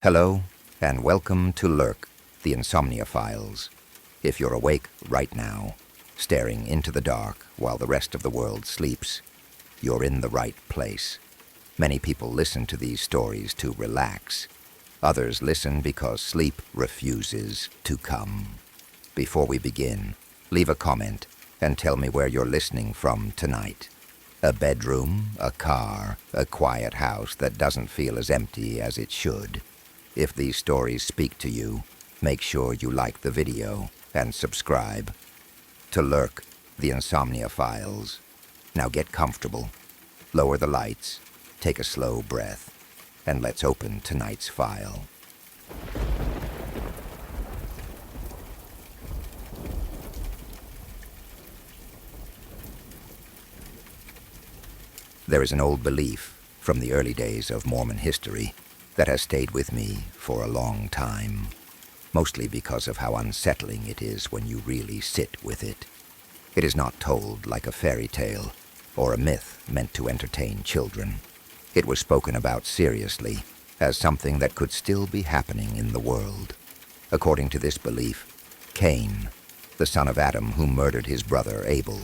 Hello, and welcome to LURK, the Insomnia Files. If you're awake right now, staring into the dark while the rest of the world sleeps, you're in the right place. Many people listen to these stories to relax. Others listen because sleep refuses to come. Before we begin, leave a comment and tell me where you're listening from tonight. A bedroom, a car, a quiet house that doesn't feel as empty as it should. If these stories speak to you, make sure you like the video and subscribe. To LURK, the Insomnia Files. Now get comfortable, lower the lights, take a slow breath, and let's open tonight's file. There is an old belief from the early days of Mormon history that has stayed with me for a long time, mostly because of how unsettling it is when you really sit with it. It is not told like a fairy tale or a myth meant to entertain children. It was spoken about seriously as something that could still be happening in the world. According to this belief, Cain, the son of Adam who murdered his brother Abel,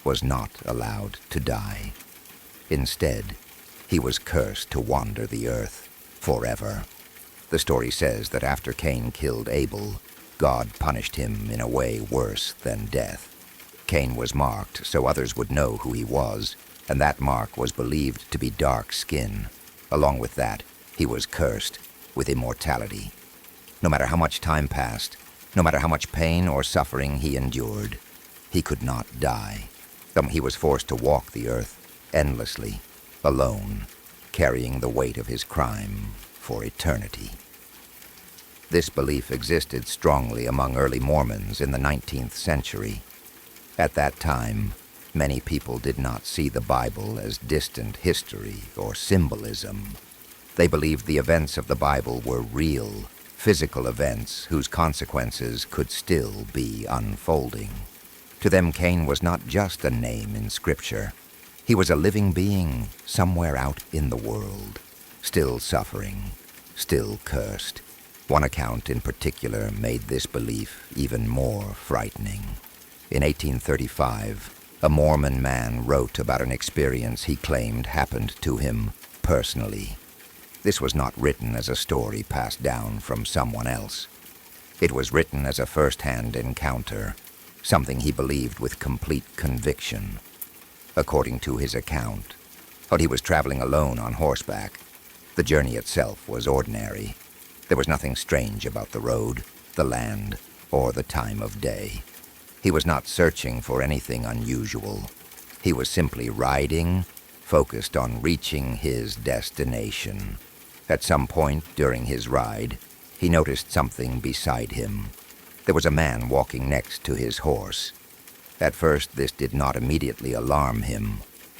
was not allowed to die. Instead, he was cursed to wander the earth forever. The story says that after Cain killed Abel, God punished him in a way worse than death. Cain was marked so others would know who he was, and that mark was believed to be dark skin. Along with that, he was cursed with immortality. No matter how much time passed, no matter how much pain or suffering he endured, he could not die. He was forced to walk the earth endlessly, alone, carrying the weight of his crime for eternity. This belief existed strongly among early Mormons in the 19th century. At that time, many people did not see the Bible as distant history or symbolism. They believed the events of the Bible were real, physical events whose consequences could still be unfolding. To them, Cain was not just a name in Scripture. He was a living being somewhere out in the world, still suffering, still cursed. One account in particular made this belief even more frightening. In 1835, a Mormon man wrote about an experience he claimed happened to him personally. This was not written as a story passed down from someone else. It was written as a first-hand encounter, something he believed with complete conviction. According to his account, he was traveling alone on horseback. The journey itself was ordinary. There was nothing strange about the road, the land, or the time of day. He was not searching for anything unusual. He was simply riding, focused on reaching his destination. At some point during his ride, he noticed something beside him. There was a man walking next to his horse. At first, this did not immediately alarm him.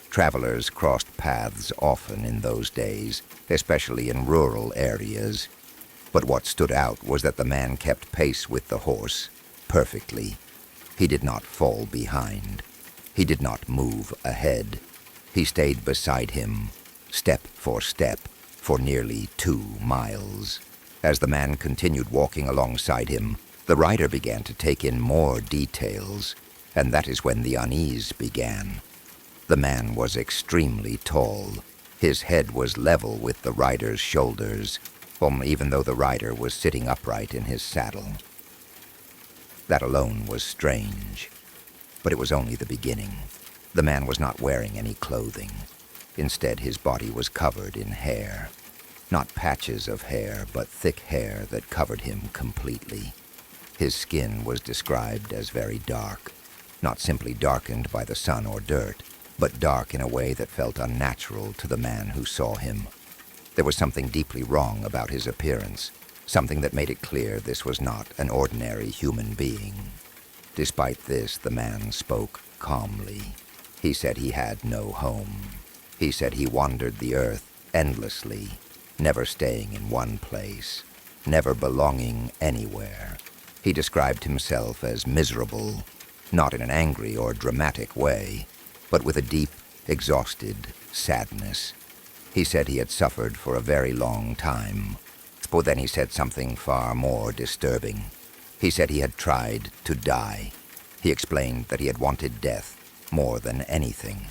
Travelers crossed paths often in those days, especially in rural areas. But what stood out was that the man kept pace with the horse perfectly. He did not fall behind. He did not move ahead. He stayed beside him, step, for nearly 2 miles. As the man continued walking alongside him, the rider began to take in more details. And that is when the unease began. The man was extremely tall. His head was level with the rider's shoulders, even though the rider was sitting upright in his saddle. That alone was strange, but it was only the beginning. The man was not wearing any clothing. Instead, his body was covered in hair. Not patches of hair, but thick hair that covered him completely. His skin was described as very dark. Not simply darkened by the sun or dirt, but dark in a way that felt unnatural to the man who saw him. There was something deeply wrong about his appearance, something that made it clear this was not an ordinary human being. Despite this, the man spoke calmly. He said he had no home. He said he wandered the earth endlessly, never staying in one place, never belonging anywhere. He described himself as miserable, not in an angry or dramatic way, but with a deep, exhausted sadness. He said he had suffered for a very long time, But then he said something far more disturbing. He said he had tried to die. He explained that he had wanted death more than anything.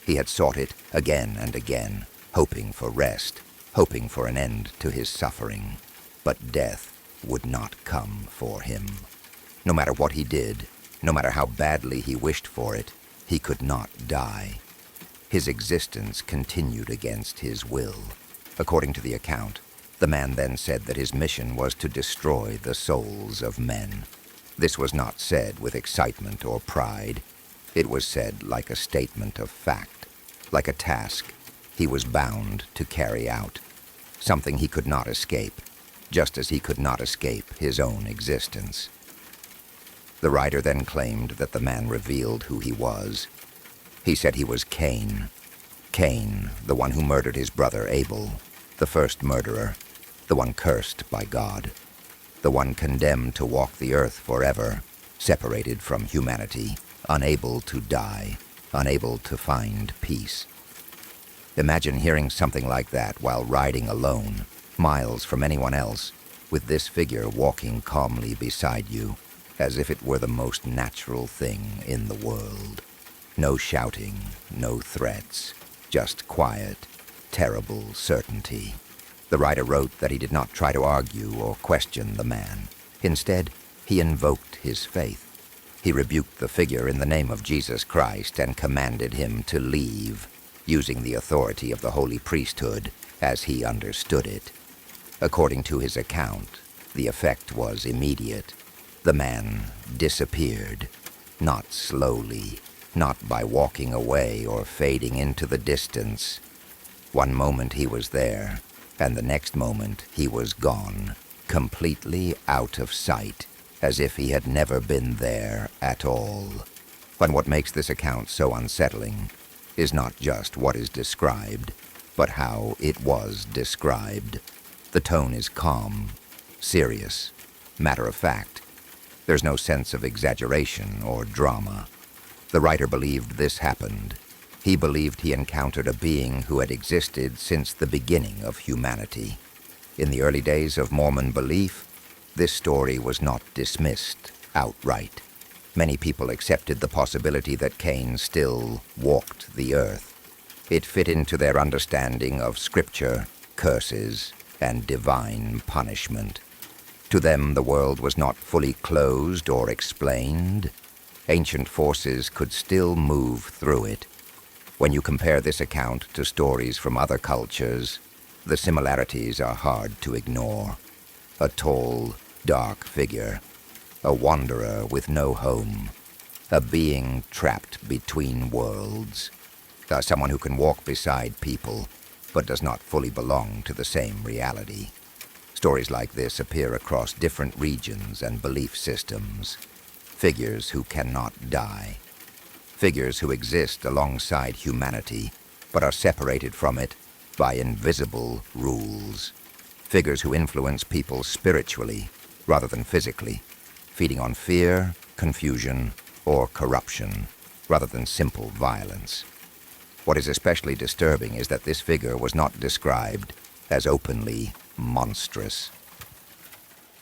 He had sought it again and again, hoping for rest, hoping for an end to his suffering. But death would not come for him. No matter what he did, no matter how badly he wished for it, he could not die. His existence continued against his will. According to the account, the man then said that his mission was to destroy the souls of men. This was not said with excitement or pride. It was said like a statement of fact, like a task he was bound to carry out, something he could not escape, just as he could not escape his own existence. The writer then claimed that the man revealed who he was. He said he was Cain. Cain, the one who murdered his brother Abel, the first murderer, the one cursed by God, the one condemned to walk the earth forever, separated from humanity, unable to die, unable to find peace. Imagine hearing something like that while riding alone, miles from anyone else, with this figure walking calmly beside you, as if it were the most natural thing in the world. No shouting, no threats, just quiet, terrible certainty. The writer wrote that he did not try to argue or question the man. Instead, he invoked his faith. He rebuked the figure in the name of Jesus Christ and commanded him to leave, using the authority of the holy priesthood as he understood it. According to his account, the effect was immediate. The man disappeared, not slowly, not by walking away or fading into the distance. One moment he was there, and the next moment he was gone, completely out of sight, as if he had never been there at all. But what makes this account so unsettling is not just what is described, but how it was described. The tone is calm, serious, matter of fact. There's no sense of exaggeration or drama. The writer believed this happened. He believed he encountered a being who had existed since the beginning of humanity. In the early days of Mormon belief, this story was not dismissed outright. Many people accepted the possibility that Cain still walked the earth. It fit into their understanding of scripture, curses, and divine punishment. To them, the world was not fully closed or explained. Ancient forces could still move through it. When you compare this account to stories from other cultures, the similarities are hard to ignore. A tall, dark figure, a wanderer with no home, a being trapped between worlds, someone who can walk beside people, but does not fully belong to the same reality. Stories like this appear across different regions and belief systems. Figures who cannot die. Figures who exist alongside humanity, but are separated from it by invisible rules. Figures who influence people spiritually rather than physically, feeding on fear, confusion, or corruption rather than simple violence. What is especially disturbing is that this figure was not described as openly monstrous.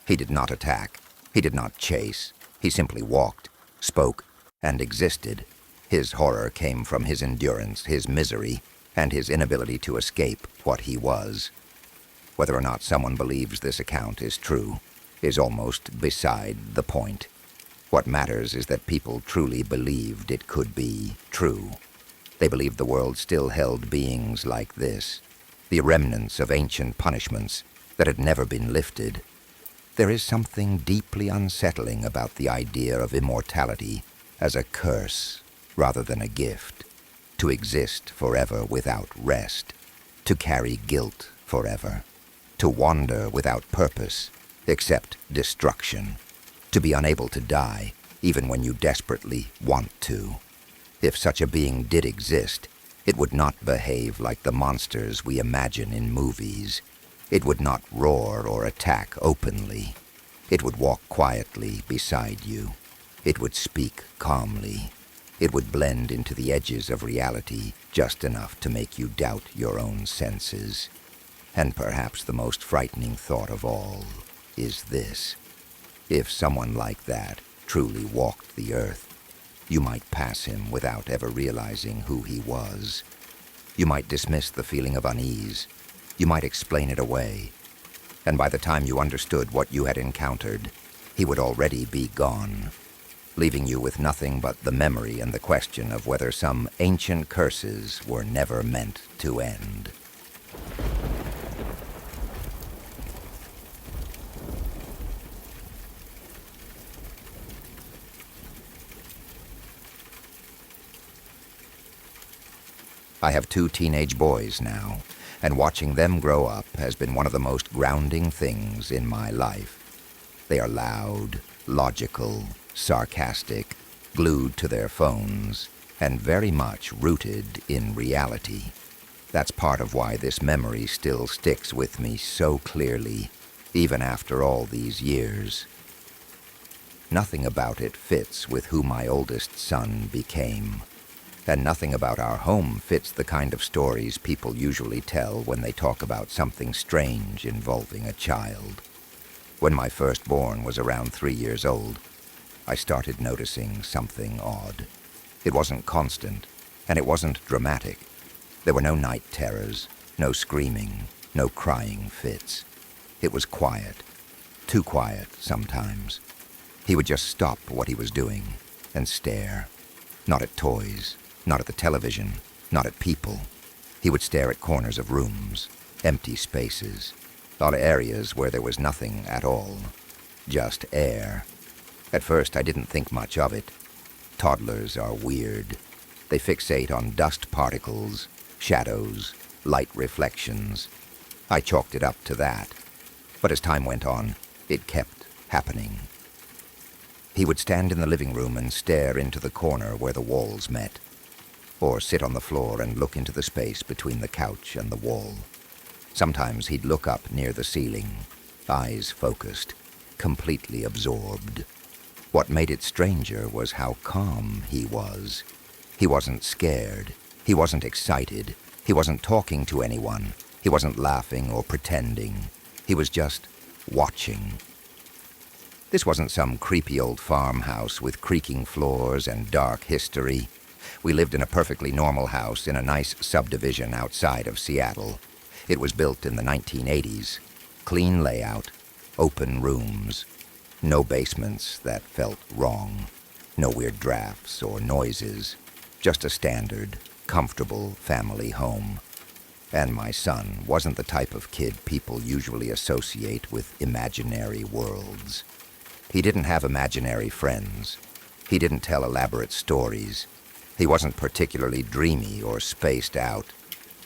He did not attack. He did not chase. He simply walked, spoke, and existed. His horror came from his endurance, his misery, and his inability to escape what he was. Whether or not someone believes this account is true is almost beside the point. What matters is that people truly believed it could be true. They believed the world still held beings like this, the remnants of ancient punishments that had never been lifted. There is something deeply unsettling about the idea of immortality as a curse rather than a gift, to exist forever without rest, to carry guilt forever, to wander without purpose except destruction, to be unable to die even when you desperately want to. If such a being did exist, it would not behave like the monsters we imagine in movies. It would not roar or attack openly. It would walk quietly beside you. It would speak calmly. It would blend into the edges of reality just enough to make you doubt your own senses. And perhaps the most frightening thought of all is this. If someone like that truly walked the earth, you might pass him without ever realizing who he was. You might dismiss the feeling of unease. You might explain it away. And by the time you understood what you had encountered, he would already be gone, leaving you with nothing but the memory and the question of whether some ancient curses were never meant to end. I have 2 teenage boys now, and watching them grow up has been one of the most grounding things in my life. They are loud, logical, sarcastic, glued to their phones, and very much rooted in reality. That's part of why this memory still sticks with me so clearly, even after all these years. Nothing about it fits with who my oldest son became. And nothing about our home fits the kind of stories people usually tell when they talk about something strange involving a child. When my firstborn was around 3 years old, I started noticing something odd. It wasn't constant, and it wasn't dramatic. There were no night terrors, no screaming, no crying fits. It was quiet, too quiet sometimes. He would just stop what he was doing and stare, not at toys, not at the television, not at people. He would stare at corners of rooms, empty spaces, on areas where there was nothing at all, just air. At first, I didn't think much of it. Toddlers are weird. They fixate on dust particles, shadows, light reflections. I chalked it up to that. But as time went on, it kept happening. He would stand in the living room and stare into the corner where the walls met, or sit on the floor and look into the space between the couch and the wall. Sometimes he'd look up near the ceiling, eyes focused, completely absorbed. What made it stranger was how calm he was. He wasn't scared. He wasn't excited. He wasn't talking to anyone. He wasn't laughing or pretending. He was just watching. This wasn't some creepy old farmhouse with creaking floors and dark history. We lived in a perfectly normal house in a nice subdivision outside of Seattle. It was built in the 1980s. Clean layout, open rooms, no basements that felt wrong, no weird drafts or noises, just a standard, comfortable family home. And my son wasn't the type of kid people usually associate with imaginary worlds. He didn't have imaginary friends. He didn't tell elaborate stories. He wasn't particularly dreamy or spaced out.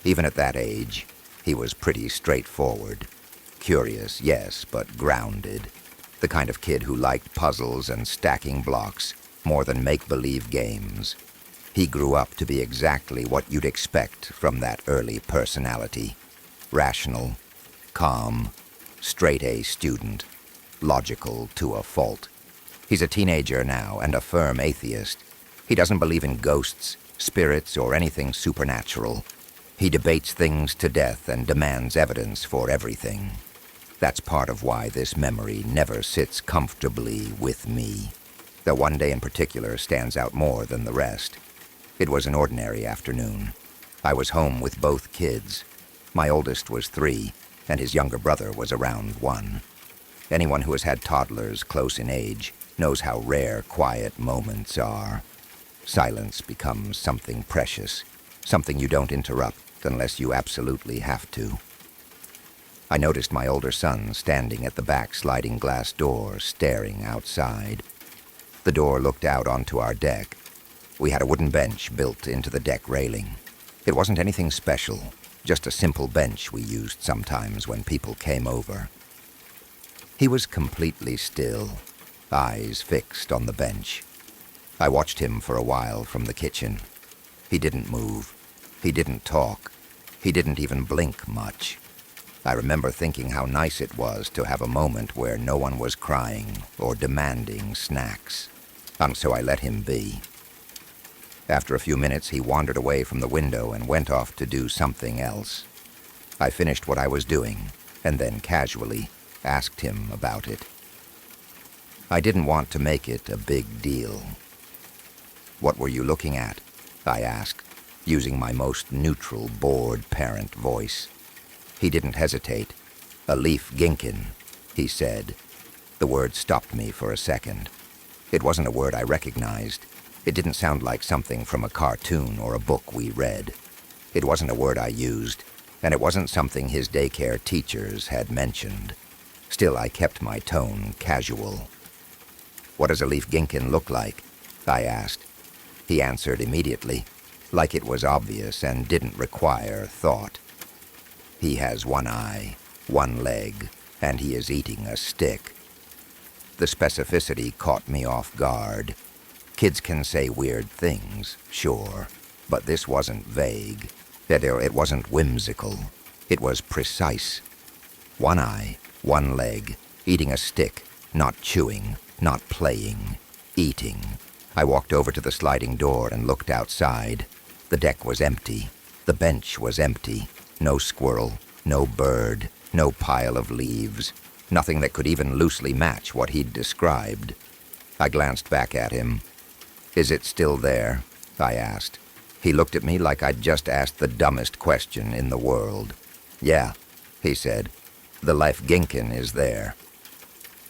Even at that age, he was pretty straightforward. Curious, yes, but grounded. The kind of kid who liked puzzles and stacking blocks more than make-believe games. He grew up to be exactly what you'd expect from that early personality. Rational, calm, straight-A student, logical to a fault. He's a teenager now and a firm atheist. He doesn't believe in ghosts, spirits, or anything supernatural. He debates things to death and demands evidence for everything. That's part of why this memory never sits comfortably with me. Though one day in particular stands out more than the rest. It was an ordinary afternoon. I was home with both kids. My oldest was 3, and his younger brother was around 1. Anyone who has had toddlers close in age knows how rare quiet moments are. Silence becomes something precious, something you don't interrupt unless you absolutely have to. I noticed my older son standing at the back sliding glass door, staring outside. The door looked out onto our deck. We had a wooden bench built into the deck railing. It wasn't anything special, just a simple bench we used sometimes when people came over. He was completely still, eyes fixed on the bench. I watched him for a while from the kitchen. He didn't move. He didn't talk. He didn't even blink much. I remember thinking how nice it was to have a moment where no one was crying or demanding snacks. So I let him be. After a few minutes, he wandered away from the window and went off to do something else. I finished what I was doing, and then casually asked him about it. I didn't want to make it a big deal. "What were you looking at?" I asked, using my most neutral, bored parent voice. He didn't hesitate. "A leaf ginkin," he said. The word stopped me for a second. It wasn't a word I recognized. It didn't sound like something from a cartoon or a book we read. It wasn't a word I used, and it wasn't something his daycare teachers had mentioned. Still, I kept my tone casual. "What does a leaf ginkin look like?" I asked. He answered immediately, like it was obvious and didn't require thought. "He has one eye, one leg, and he is eating a stick." The specificity caught me off guard. Kids can say weird things, sure, but this wasn't vague. It wasn't whimsical. It was precise. One eye, one leg, eating a stick, not chewing, not playing, eating. I walked over to the sliding door and looked outside. The deck was empty. The bench was empty. No squirrel, no bird, no pile of leaves. Nothing that could even loosely match what he'd described. I glanced back at him. "Is it still there?" I asked. He looked at me like I'd just asked the dumbest question in the world. "Yeah," he said. "The life ginkin is there."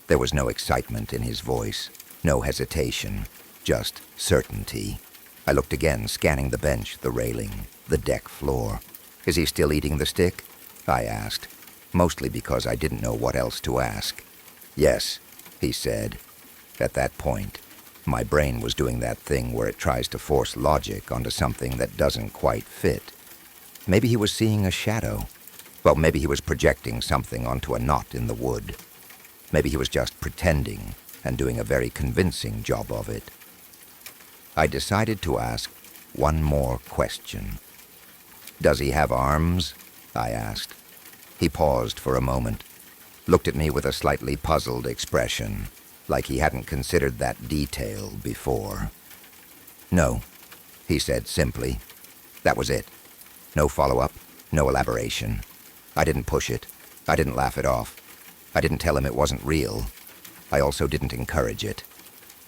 There was no excitement in his voice, no hesitation, just certainty. I looked again, scanning the bench, the railing, the deck floor. "Is he still eating the stick?" I asked, mostly because I didn't know what else to ask. "Yes," he said. At that point, my brain was doing that thing where it tries to force logic onto something that doesn't quite fit. Maybe he was seeing a shadow. Well, maybe he was projecting something onto a knot in the wood. Maybe he was just pretending and doing a very convincing job of it. I decided to ask one more question. "Does he have arms?" I asked. He paused for a moment, looked at me with a slightly puzzled expression, like he hadn't considered that detail before. "No," he said simply. That was it. No follow-up, no elaboration. I didn't push it. I didn't laugh it off. I didn't tell him it wasn't real. I also didn't encourage it.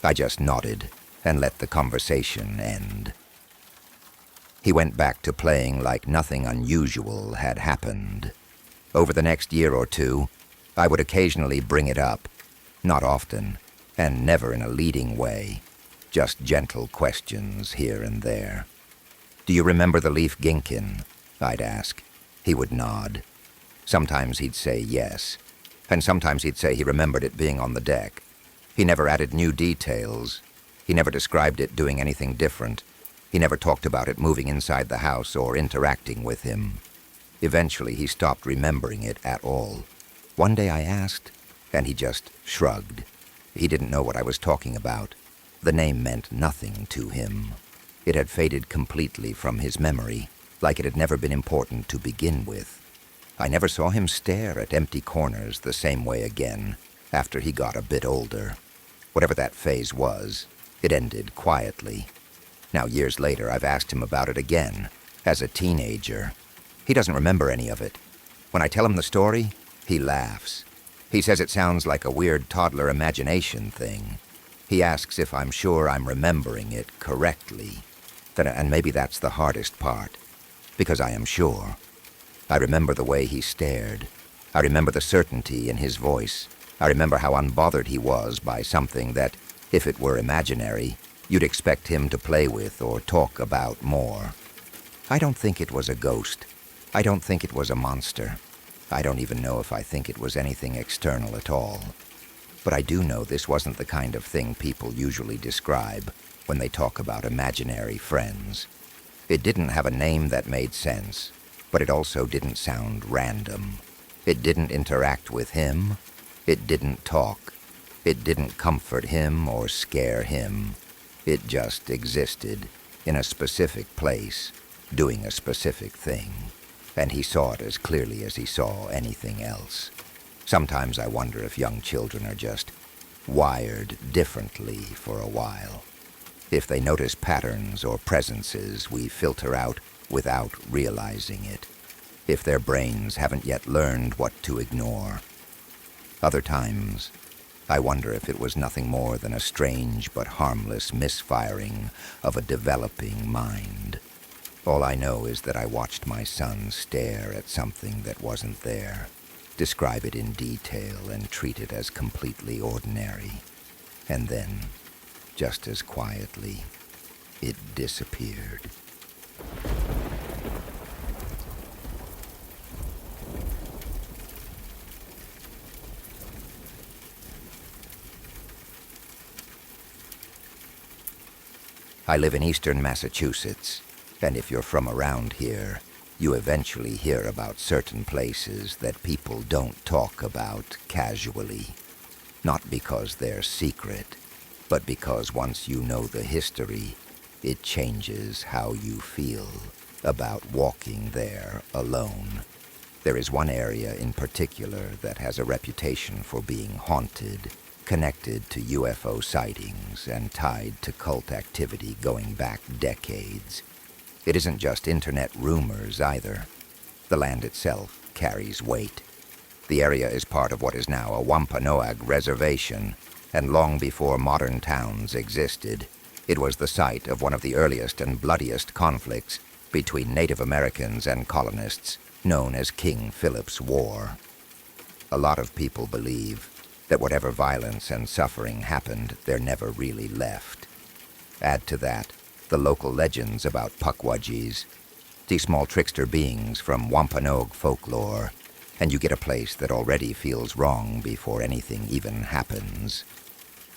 I just nodded and let the conversation end. He went back to playing like nothing unusual had happened. Over the next year or two, I would occasionally bring it up. Not often, and never in a leading way. Just gentle questions here and there. "Do you remember the leaf ginkin?" I'd ask. He would nod. Sometimes he'd say yes, and sometimes he'd say he remembered it being on the deck. He never added new details. He never described it doing anything different. He never talked about it moving inside the house or interacting with him. Eventually, he stopped remembering it at all. One day I asked, and he just shrugged. He didn't know what I was talking about. The name meant nothing to him. It had faded completely from his memory, like it had never been important to begin with. I never saw him stare at empty corners the same way again after he got a bit older. Whatever that phase was, it ended quietly. Now, years later, I've asked him about it again, as a teenager. He doesn't remember any of it. When I tell him the story, he laughs. He says it sounds like a weird toddler imagination thing. He asks if I'm sure I'm remembering it correctly. And maybe that's the hardest part, because I am sure. I remember the way he stared. I remember the certainty in his voice. I remember how unbothered he was by something that, if it were imaginary, you'd expect him to play with or talk about more. I don't think it was a ghost. I don't think it was a monster. I don't even know if I think it was anything external at all. But I do know this wasn't the kind of thing people usually describe when they talk about imaginary friends. It didn't have a name that made sense, but it also didn't sound random. It didn't interact with him. It didn't talk. It didn't comfort him or scare him. It just existed in a specific place, doing a specific thing. And he saw it as clearly as he saw anything else. Sometimes I wonder if young children are just wired differently for a while. If they notice patterns or presences we filter out without realizing it. if their brains haven't yet learned what to ignore. Other times, I wonder if it was nothing more than a strange but harmless misfiring of a developing mind. All I know is that I watched my son stare at something that wasn't there, describe it in detail, and treat it as completely ordinary. And then, just as quietly, it disappeared. I live in eastern Massachusetts, and if you're from around here, you eventually hear about certain places that people don't talk about casually. Not because they're secret, but because once you know the history, it changes how you feel about walking there alone. There is one area in particular that has a reputation for being haunted, connected to UFO sightings, and tied to cult activity going back decades. It isn't just internet rumors either. The land itself carries weight. The area is part of what is now a Wampanoag reservation, and long before modern towns existed, it was the site of one of the earliest and bloodiest conflicts between Native Americans and colonists, known as King Philip's War. A lot of people believe that whatever violence and suffering happened, there never really left. Add to that the local legends about Pukwudgies, these small trickster beings from Wampanoag folklore, and you get a place that already feels wrong before anything even happens.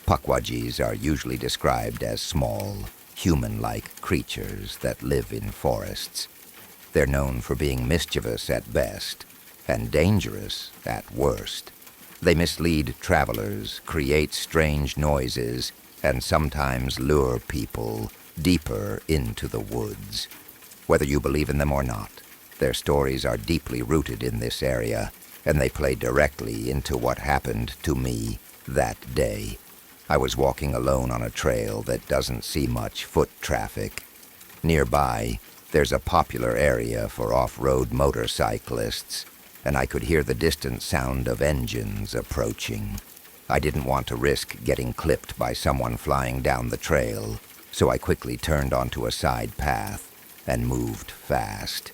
Pukwudgies are usually described as small, human-like creatures that live in forests. They're known for being mischievous at best and dangerous at worst. They mislead travelers, create strange noises, and sometimes lure people deeper into the woods. Whether you believe in them or not, their stories are deeply rooted in this area, and they play directly into what happened to me that day. I was walking alone on a trail that doesn't see much foot traffic. Nearby, there's a popular area for off-road motorcyclists, and I could hear the distant sound of engines approaching. I didn't want to risk getting clipped by someone flying down the trail, so I quickly turned onto a side path and moved fast.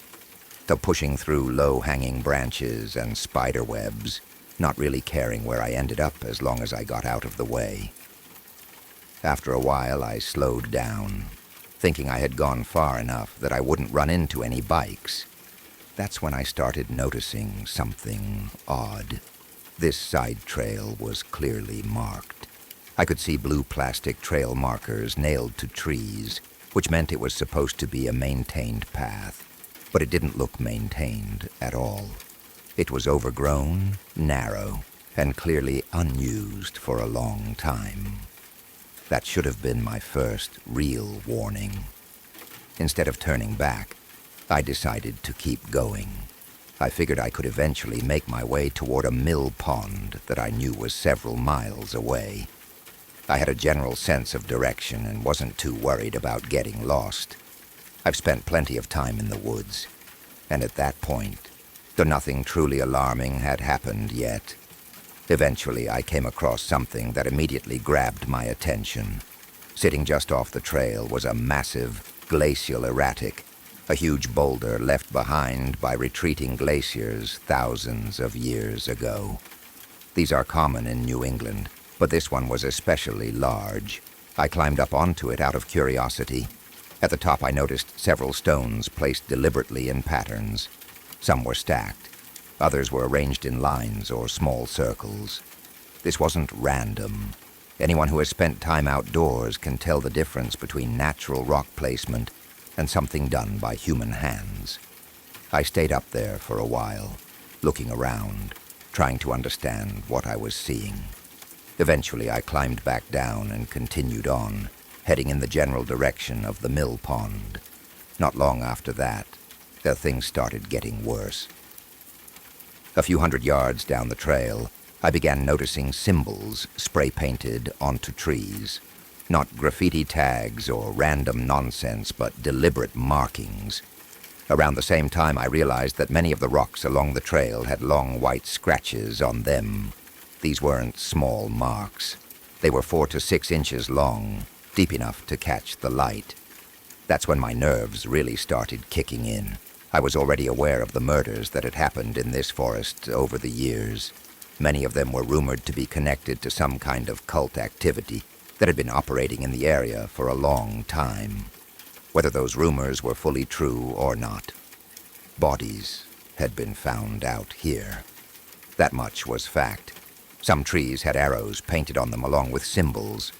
Though pushing through low-hanging branches and spider webs, not really caring where I ended up as long as I got out of the way. After a while, I slowed down, thinking I had gone far enough that I wouldn't run into any bikes. That's when I started noticing something odd. This side trail was clearly marked. I could see blue plastic trail markers nailed to trees, which meant it was supposed to be a maintained path, but it didn't look maintained at all. It was overgrown, narrow, and clearly unused for a long time. That should have been my first real warning. Instead of turning back, I decided to keep going. I figured I could eventually make my way toward a mill pond that I knew was several miles away. I had a general sense of direction and wasn't too worried about getting lost. I've spent plenty of time in the woods, and at that point, though nothing truly alarming had happened yet, eventually I came across something that immediately grabbed my attention. Sitting just off the trail was a massive glacial erratic, a huge boulder left behind by retreating glaciers thousands of years ago. These are common in New England, but this one was especially large. I climbed up onto it out of curiosity. At the top I noticed several stones placed deliberately in patterns. Some were stacked. Others were arranged in lines or small circles. This wasn't random. Anyone who has spent time outdoors can tell the difference between natural rock placement and something done by human hands. I stayed up there for a while, looking around, trying to understand what I was seeing. Eventually I climbed back down and continued on, heading in the general direction of the mill pond. Not long after that, things started getting worse. A few hundred yards down the trail, I began noticing symbols spray-painted onto trees. Not graffiti tags or random nonsense, but deliberate markings. Around the same time, I realized that many of the rocks along the trail had long white scratches on them. These weren't small marks. They were 4 to 6 inches long, deep enough to catch the light. That's when my nerves really started kicking in. I was already aware of the murders that had happened in this forest over the years. Many of them were rumored to be connected to some kind of cult activity that had been operating in the area for a long time. Whether those rumors were fully true or not, bodies had been found out here. That much was fact. Some trees had arrows painted on them along with symbols,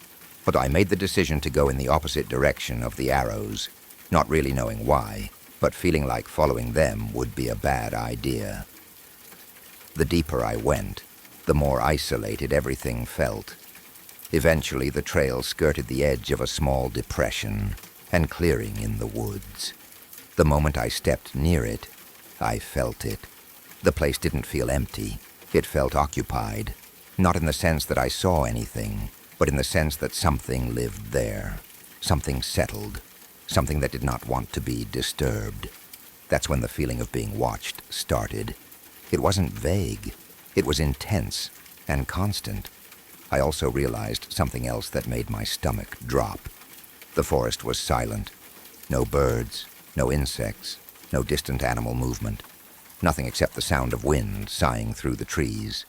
but I made the decision to go in the opposite direction of the arrows, not really knowing why, but feeling like following them would be a bad idea. The deeper I went, the more isolated everything felt. Eventually, the trail skirted the edge of a small depression and clearing in the woods. The moment I stepped near it, I felt it. The place didn't feel empty. It felt occupied, not in the sense that I saw anything, but in the sense that something lived there, something settled, something that did not want to be disturbed. That's when the feeling of being watched started. It wasn't vague. It was intense and constant. I also realized something else that made my stomach drop. The forest was silent. No birds, no insects, no distant animal movement. Nothing except the sound of wind sighing through the trees.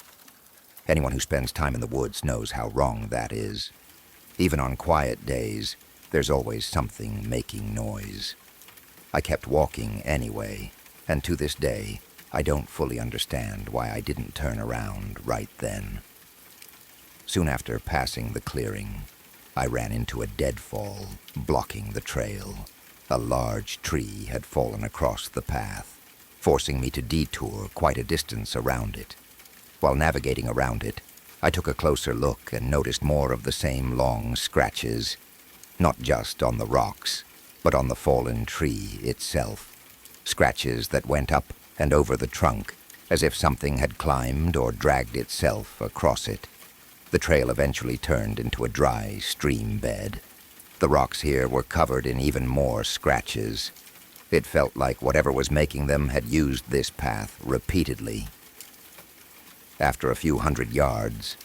Anyone who spends time in the woods knows how wrong that is. Even on quiet days, there's always something making noise. I kept walking anyway, and to this day, I don't fully understand why I didn't turn around right then. Soon after passing the clearing, I ran into a deadfall blocking the trail. A large tree had fallen across the path, forcing me to detour quite a distance around it. While navigating around it, I took a closer look and noticed more of the same long scratches, not just on the rocks, but on the fallen tree itself. Scratches that went up and over the trunk, as if something had climbed or dragged itself across it. The trail eventually turned into a dry stream bed. The rocks here were covered in even more scratches. It felt like whatever was making them had used this path repeatedly. After a few hundred yards,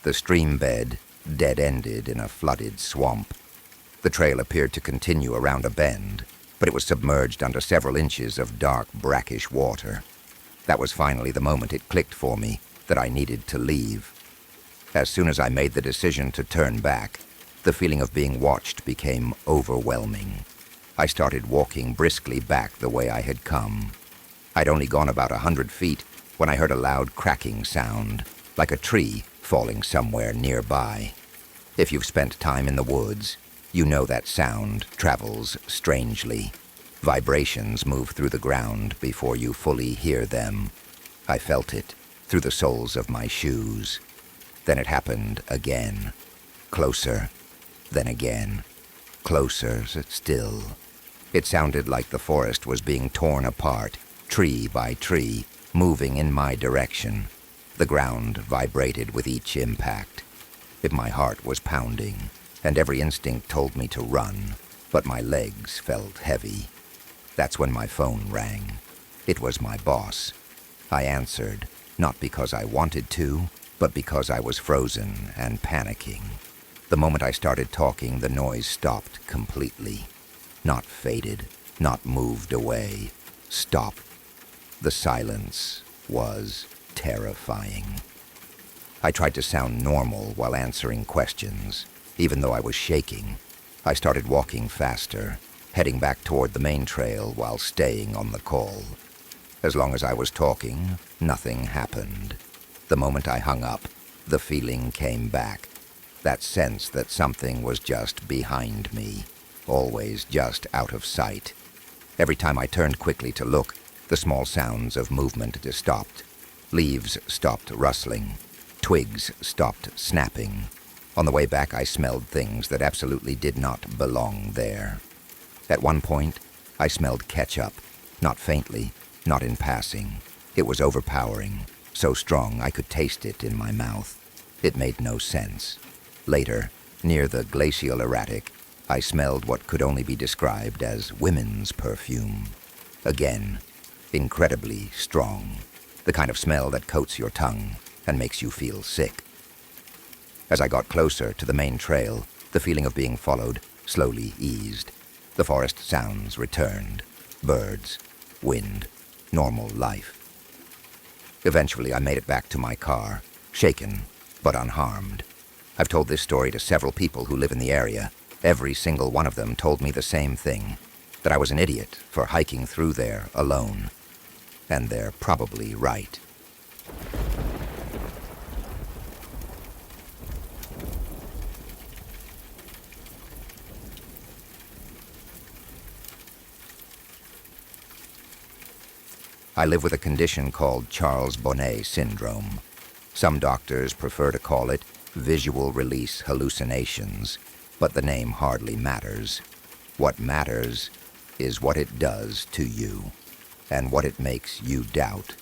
the stream bed dead-ended in a flooded swamp. The trail appeared to continue around a bend, but it was submerged under several inches of dark, brackish water. That was finally the moment it clicked for me that I needed to leave. As soon as I made the decision to turn back, the feeling of being watched became overwhelming. I started walking briskly back the way I had come. I'd only gone about 100 feet when I heard a loud cracking sound, like a tree falling somewhere nearby. If you've spent time in the woods, you know that sound travels strangely. Vibrations move through the ground before you fully hear them. I felt it through the soles of my shoes. Then it happened again. Closer, then again. Closer still. It sounded like the forest was being torn apart, tree by tree, moving in my direction. The ground vibrated with each impact. My heart was pounding, and every instinct told me to run, but my legs felt heavy. That's when my phone rang. It was my boss. I answered, not because I wanted to, but because I was frozen and panicking. The moment I started talking, the noise stopped completely. Not faded, not moved away. Stopped. The silence was terrifying. I tried to sound normal while answering questions, even though I was shaking. I started walking faster, heading back toward the main trail while staying on the call. As long as I was talking, nothing happened. The moment I hung up, the feeling came back. That sense that something was just behind me, always just out of sight. Every time I turned quickly to look, the small sounds of movement stopped. Leaves stopped rustling. Twigs stopped snapping. On the way back, I smelled things that absolutely did not belong there. At one point, I smelled ketchup, not faintly, not in passing. It was overpowering, so strong I could taste it in my mouth. It made no sense. Later, near the glacial erratic, I smelled what could only be described as women's perfume. Again, incredibly strong. The kind of smell that coats your tongue and makes you feel sick. As I got closer to the main trail, the feeling of being followed slowly eased. The forest sounds returned. Birds, wind, normal life. Eventually, I made it back to my car, shaken but unharmed. I've told this story to several people who live in the area. Every single one of them told me the same thing, that I was an idiot for hiking through there alone. And they're probably right. I live with a condition called Charles Bonnet syndrome. Some doctors prefer to call it visual release hallucinations, but the name hardly matters. What matters is what it does to you, and what it makes you doubt.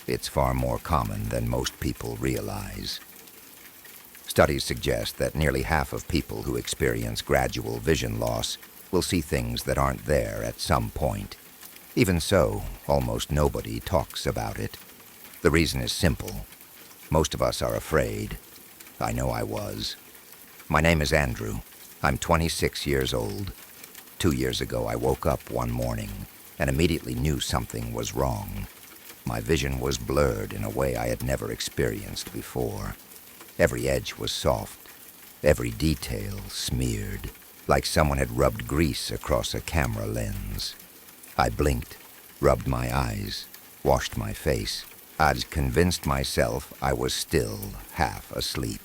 It's far more common than most people realize. Studies suggest that nearly half of people who experience gradual vision loss will see things that aren't there at some point. Even so, almost nobody talks about it. The reason is simple. Most of us are afraid. I know I was. My name is Andrew. I'm 26 years old. 2 years ago, I woke up one morning and immediately knew something was wrong. My vision was blurred in a way I had never experienced before. Every edge was soft, every detail smeared, like someone had rubbed grease across a camera lens. I blinked, rubbed my eyes, washed my face. I'd convinced myself I was still half asleep.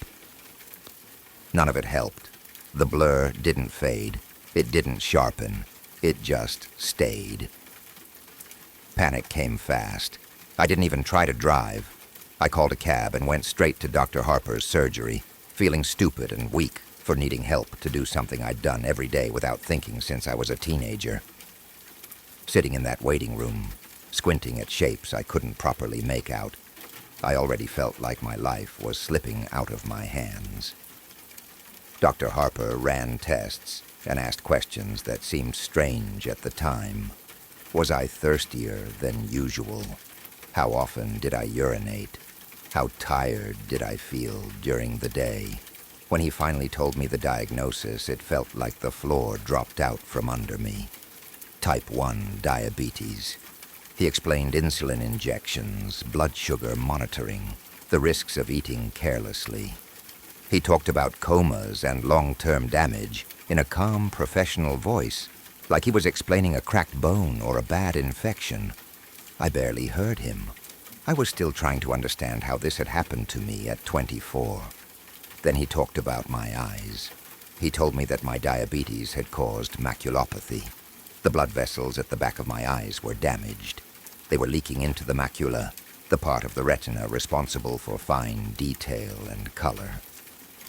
None of it helped. The blur didn't fade. It didn't sharpen. It just stayed. Panic came fast. I didn't even try to drive. I called a cab and went straight to Dr. Harper's surgery, feeling stupid and weak for needing help to do something I'd done every day without thinking since I was a teenager. Sitting in that waiting room, squinting at shapes I couldn't properly make out, I already felt like my life was slipping out of my hands. Dr. Harper ran tests and asked questions that seemed strange at the time. Was I thirstier than usual? How often did I urinate? How tired did I feel during the day? When he finally told me the diagnosis, it felt like the floor dropped out from under me. Type 1 diabetes. He explained insulin injections, blood sugar monitoring, the risks of eating carelessly. He talked about comas and long-term damage in a calm, professional voice, like he was explaining a cracked bone or a bad infection. I barely heard him. I was still trying to understand how this had happened to me at 24. Then he talked about my eyes. He told me that my diabetes had caused maculopathy. The blood vessels at the back of my eyes were damaged. They were leaking into the macula, the part of the retina responsible for fine detail and color.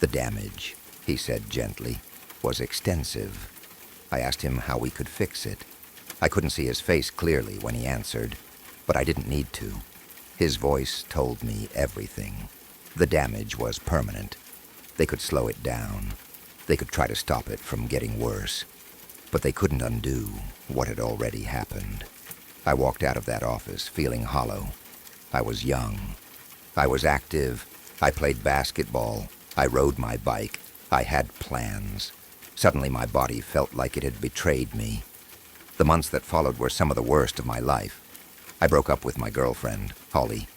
The damage, he said gently, was extensive. I asked him how we could fix it. I couldn't see his face clearly when he answered, but I didn't need to. His voice told me everything. The damage was permanent. They could slow it down. They could try to stop it from getting worse. But they couldn't undo what had already happened. I walked out of that office feeling hollow. I was young. I was active. I played basketball. I rode my bike. I had plans. Suddenly my body felt like it had betrayed me. The months that followed were some of the worst of my life. I broke up with my girlfriend, Holly.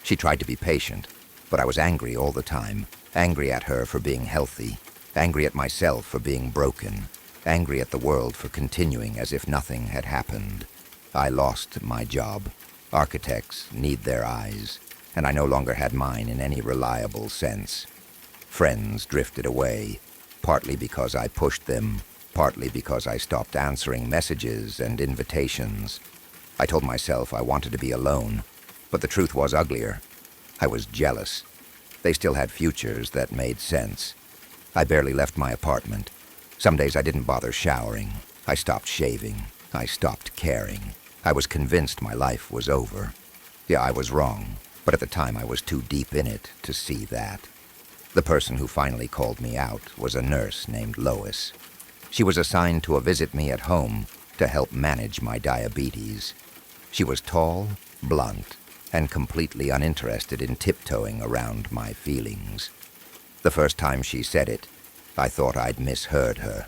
She tried to be patient, but I was angry all the time. Angry at her for being healthy. Angry at myself for being broken. Angry at the world for continuing as if nothing had happened. I lost my job. Architects need their eyes, and I no longer had mine in any reliable sense. Friends drifted away, partly because I pushed them, partly because I stopped answering messages and invitations. I told myself I wanted to be alone, but the truth was uglier. I was jealous. They still had futures that made sense. I barely left my apartment. Some days I didn't bother showering. I stopped shaving. I stopped caring. I was convinced my life was over. Yeah, I was wrong, but at the time I was too deep in it to see that. The person who finally called me out was a nurse named Lois. She was assigned to visit me at home to help manage my diabetes. She was tall, blunt, and completely uninterested in tiptoeing around my feelings. The first time she said it, I thought I'd misheard her.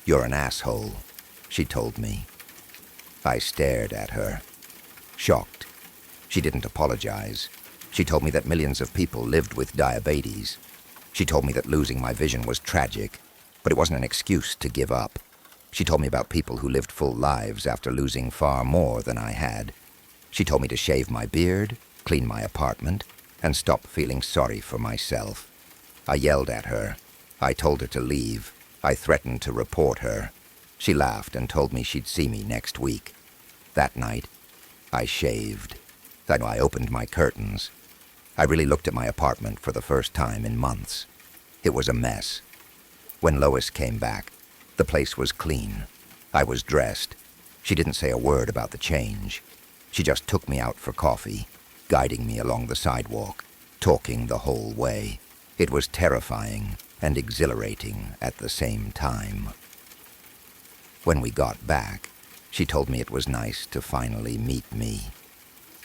"You're an asshole," she told me. I stared at her, shocked. She didn't apologize. She told me that millions of people lived with diabetes. She told me that losing my vision was tragic, but it wasn't an excuse to give up. She told me about people who lived full lives after losing far more than I had. She told me to shave my beard, clean my apartment, and stop feeling sorry for myself. I yelled at her. I told her to leave. I threatened to report her. She laughed and told me she'd see me next week. That night, I shaved. Then I opened my curtains. I really looked at my apartment for the first time in months. It was a mess. When Lois came back, the place was clean. I was dressed. She didn't say a word about the change. She just took me out for coffee, guiding me along the sidewalk, talking the whole way. It was terrifying and exhilarating at the same time. When we got back, she told me it was nice to finally meet me.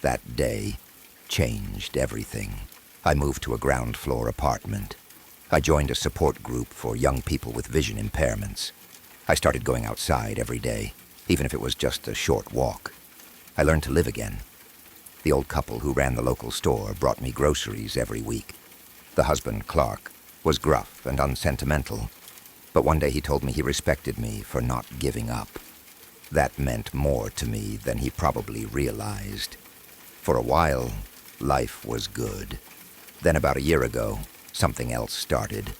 That day changed everything. I moved to a ground-floor apartment. I joined a support group for young people with vision impairments. I started going outside every day, even if it was just a short walk. I learned to live again. The old couple who ran the local store brought me groceries every week. The husband, Clark, was gruff and unsentimental, but one day he told me he respected me for not giving up. That meant more to me than he probably realized. For a while, life was good. Then about a year ago, something else started.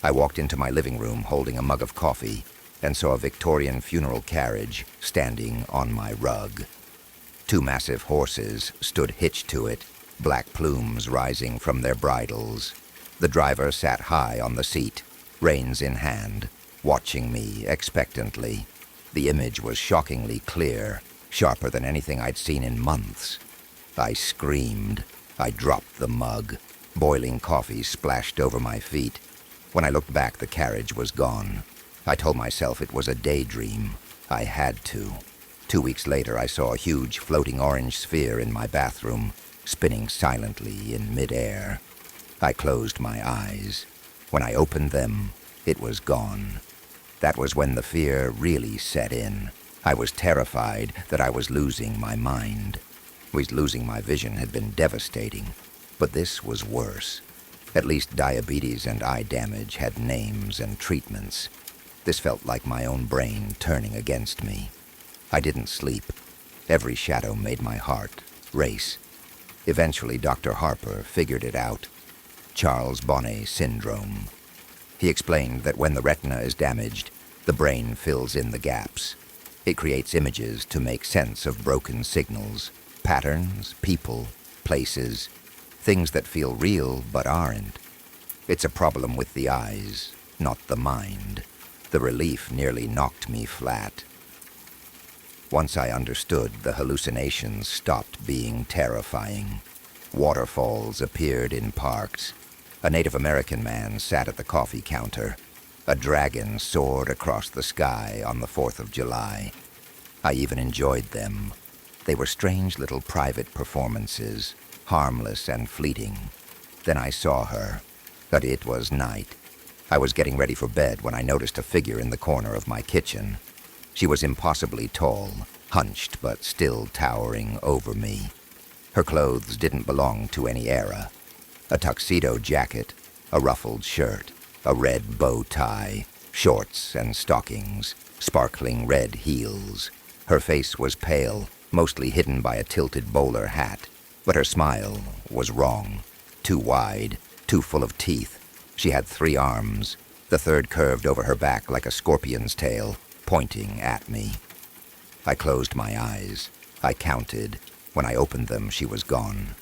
I walked into my living room holding a mug of coffee and saw a Victorian funeral carriage standing on my rug. Two massive horses stood hitched to it, black plumes rising from their bridles. The driver sat high on the seat, reins in hand, watching me expectantly. The image was shockingly clear, sharper than anything I'd seen in months. I screamed. I dropped the mug. Boiling coffee splashed over my feet. When I looked back, the carriage was gone. I told myself it was a daydream. I had to. 2 weeks later, I saw a huge floating orange sphere in my bathroom, spinning silently in midair. I closed my eyes. When I opened them, it was gone. That was when the fear really set in. I was terrified that I was losing my mind. Losing my vision had been devastating, but this was worse. At least diabetes and eye damage had names and treatments. This felt like my own brain turning against me. I didn't sleep. Every shadow made my heart race. Eventually, Dr. Harper figured it out. Charles Bonnet syndrome. He explained that when the retina is damaged, the brain fills in the gaps. It creates images to make sense of broken signals, patterns, people, places, things that feel real but aren't. It's a problem with the eyes, not the mind. The relief nearly knocked me flat. Once I understood, the hallucinations stopped being terrifying. Waterfalls appeared in parks. A Native American man sat at the coffee counter. A dragon soared across the sky on the 4th of July. I even enjoyed them. They were strange little private performances, harmless and fleeting. Then I saw her, but it was night. I was getting ready for bed when I noticed a figure in the corner of my kitchen. She was impossibly tall, hunched but still towering over me. Her clothes didn't belong to any era. A tuxedo jacket, a ruffled shirt, a red bow tie, shorts and stockings, sparkling red heels. Her face was pale, mostly hidden by a tilted bowler hat, but her smile was wrong. Too wide, too full of teeth. She had 3 arms. The third curved over her back like a scorpion's tail, pointing at me. I closed my eyes. I counted. When I opened them, she was gone.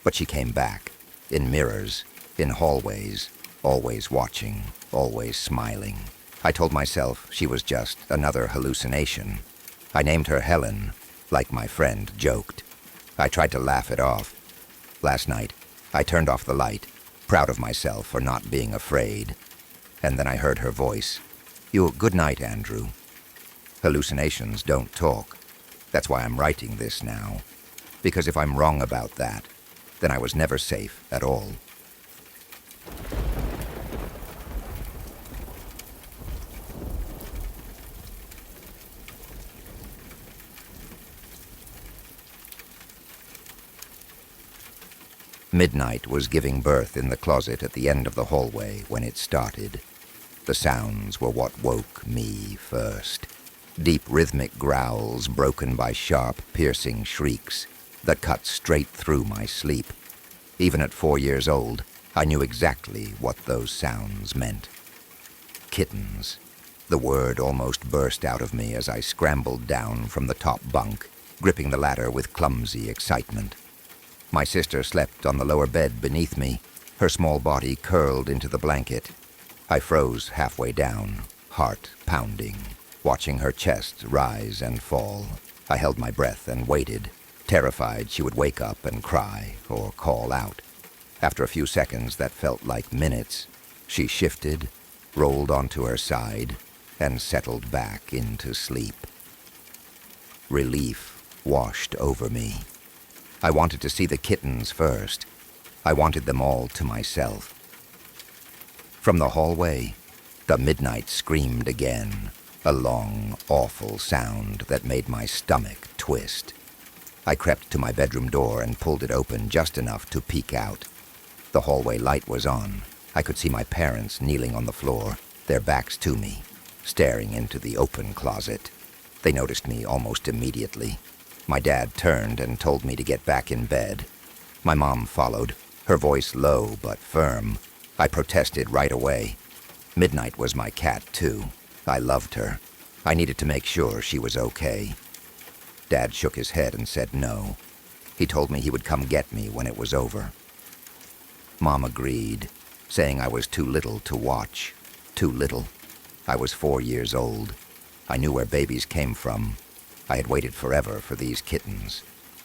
But she came back, in mirrors, in hallways, always watching, always smiling. I told myself she was just another hallucination. I named her Helen, like my friend joked. I tried to laugh it off. Last night, I turned off the light, proud of myself for not being afraid. And then I heard her voice. Good night, Andrew." Hallucinations don't talk. That's why I'm writing this now. Because if I'm wrong about that, then I was never safe at all. Midnight was giving birth in the closet at the end of the hallway when it started. The sounds were what woke me first. Deep rhythmic growls broken by sharp, piercing shrieks that cut straight through my sleep. Even at 4 years old, I knew exactly what those sounds meant. Kittens. The word almost burst out of me as I scrambled down from the top bunk, gripping the ladder with clumsy excitement. My sister slept on the lower bed beneath me, her small body curled into the blanket. I froze halfway down, heart pounding, watching her chest rise and fall. I held my breath and waited, terrified she would wake up and cry or call out. After a few seconds that felt like minutes, she shifted, rolled onto her side, and settled back into sleep. Relief washed over me. I wanted to see the kittens first. I wanted them all to myself. From the hallway, the midnight screamed again, a long, awful sound that made my stomach twist. I crept to my bedroom door and pulled it open just enough to peek out. The hallway light was on. I could see my parents kneeling on the floor, their backs to me, staring into the open closet. They noticed me almost immediately. My dad turned and told me to get back in bed. My mom followed, her voice low but firm. I protested right away. Midnight was my cat, too. I loved her. I needed to make sure she was okay. Dad shook his head and said no. He told me he would come get me when it was over. Mom agreed, saying I was too little to watch. Too little. I was 4 years old. I knew where babies came from. I had waited forever for these kittens.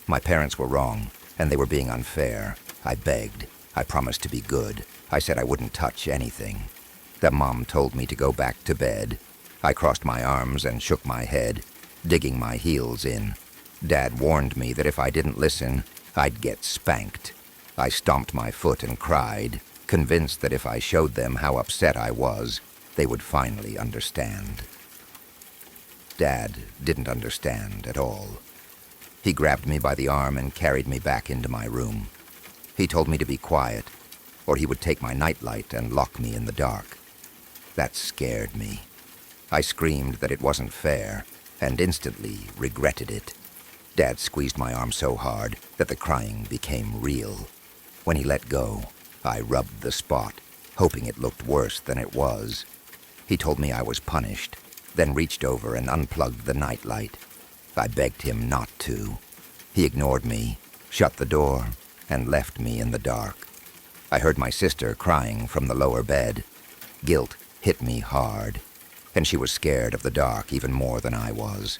My parents were wrong, and they were being unfair. I begged. I promised to be good. I said I wouldn't touch anything. Then Mom told me to go back to bed. I crossed my arms and shook my head, digging my heels in. Dad warned me that if I didn't listen, I'd get spanked. I stomped my foot and cried, convinced that if I showed them how upset I was, they would finally understand. Dad didn't understand at all. He grabbed me by the arm and carried me back into my room. He told me to be quiet, or he would take my nightlight and lock me in the dark. That scared me. I screamed that it wasn't fair, and instantly regretted it. Dad squeezed my arm so hard that the crying became real. When he let go, I rubbed the spot, hoping it looked worse than it was. He told me I was punished, then reached over and unplugged the nightlight. I begged him not to. He ignored me, shut the door, and left me in the dark. I heard my sister crying from the lower bed. Guilt hit me hard, and she was scared of the dark even more than I was,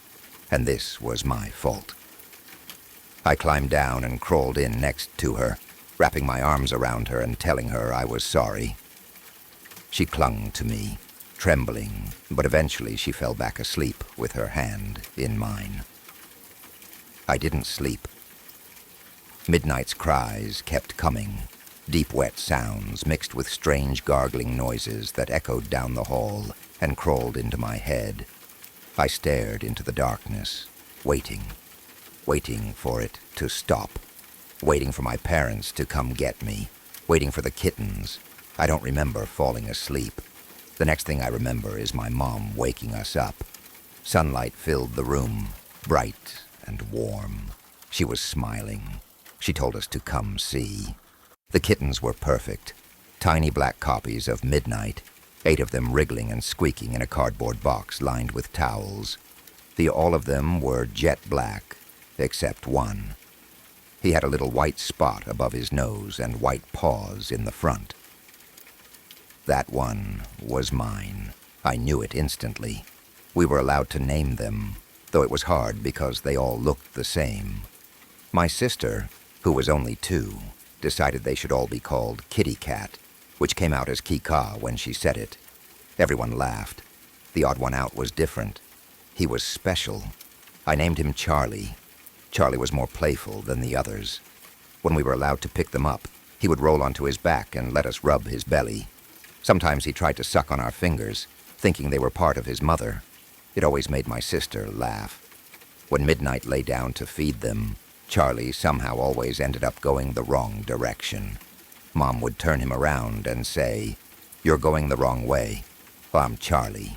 and this was my fault. I climbed down and crawled in next to her, wrapping my arms around her and telling her I was sorry. She clung to me, trembling, but eventually she fell back asleep with her hand in mine. I didn't sleep. Midnight's cries kept coming, deep wet sounds mixed with strange gargling noises that echoed down the hall and crawled into my head. I stared into the darkness, waiting for it to stop, waiting for my parents to come get me, waiting for the kittens. I don't remember falling asleep. The next thing I remember is my mom waking us up. Sunlight filled the room, bright and warm. She was smiling. She told us to come see. The kittens were perfect. Tiny black copies of Midnight, 8 of them wriggling and squeaking in a cardboard box lined with towels. All of them were jet black, except one. He had a little white spot above his nose and white paws in the front. That one was mine. I knew it instantly. We were allowed to name them, though it was hard because they all looked the same. My sister, who was only 2, decided they should all be called Kitty Cat, which came out as Kika when she said it. Everyone laughed. The odd one out was different. He was special. I named him Charlie. Charlie was more playful than the others. When we were allowed to pick them up, he would roll onto his back and let us rub his belly. Sometimes he tried to suck on our fingers, thinking they were part of his mother. It always made my sister laugh. When Midnight lay down to feed them, Charlie somehow always ended up going the wrong direction. Mom would turn him around and say, "You're going the wrong way. I'm Charlie."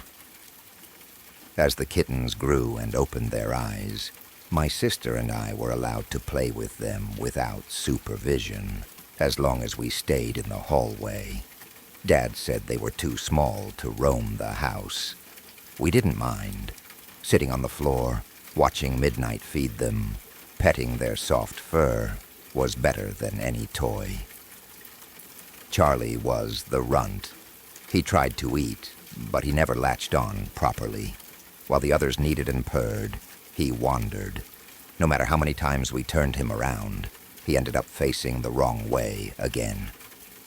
As the kittens grew and opened their eyes, my sister and I were allowed to play with them without supervision, as long as we stayed in the hallway. Dad said they were too small to roam the house. We didn't mind. Sitting on the floor, watching Midnight feed them, petting their soft fur, was better than any toy. Charlie was the runt. He tried to eat, but he never latched on properly. While the others kneaded and purred, he wandered. No matter how many times we turned him around, he ended up facing the wrong way again.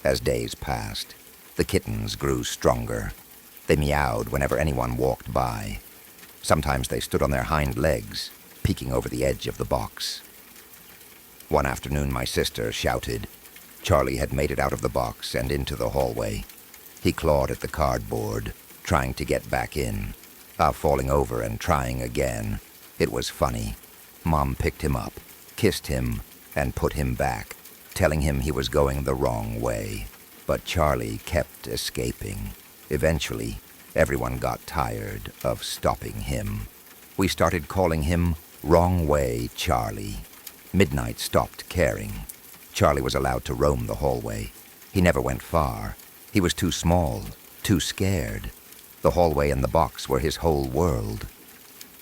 As days passed, the kittens grew stronger. They meowed whenever anyone walked by. Sometimes they stood on their hind legs, peeking over the edge of the box. One afternoon, my sister shouted. Charlie had made it out of the box and into the hallway. He clawed at the cardboard, trying to get back in, falling over and trying again. It was funny. Mom picked him up, kissed him, and put him back, telling him he was going the wrong way. But Charlie kept escaping. Eventually, everyone got tired of stopping him. We started calling him Wrong Way Charlie. Midnight stopped caring. Charlie was allowed to roam the hallway. He never went far. He was too small, too scared. The hallway and the box were his whole world.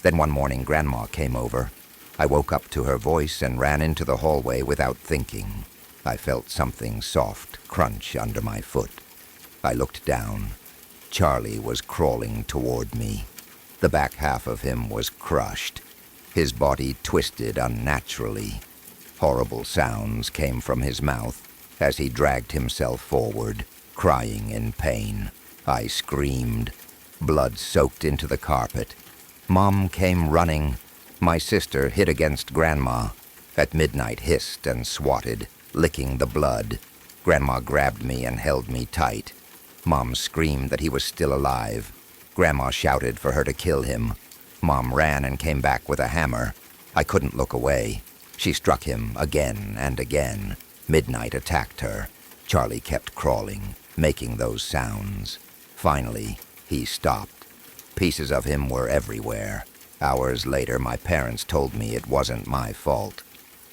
Then one morning, Grandma came over. I woke up to her voice and ran into the hallway without thinking. I felt something soft crunch under my foot. I looked down. Charlie was crawling toward me. The back half of him was crushed. His body twisted unnaturally. Horrible sounds came from his mouth as he dragged himself forward, crying in pain. I screamed. Blood soaked into the carpet. Mom came running. My sister hid against Grandma. At Midnight hissed and swatted, licking the blood. Grandma grabbed me and held me tight. Mom screamed that he was still alive. Grandma shouted for her to kill him. Mom ran and came back with a hammer. I couldn't look away. She struck him again and again. Midnight attacked her. Charlie kept crawling, making those sounds. Finally, he stopped. Pieces of him were everywhere. Hours later, my parents told me it wasn't my fault.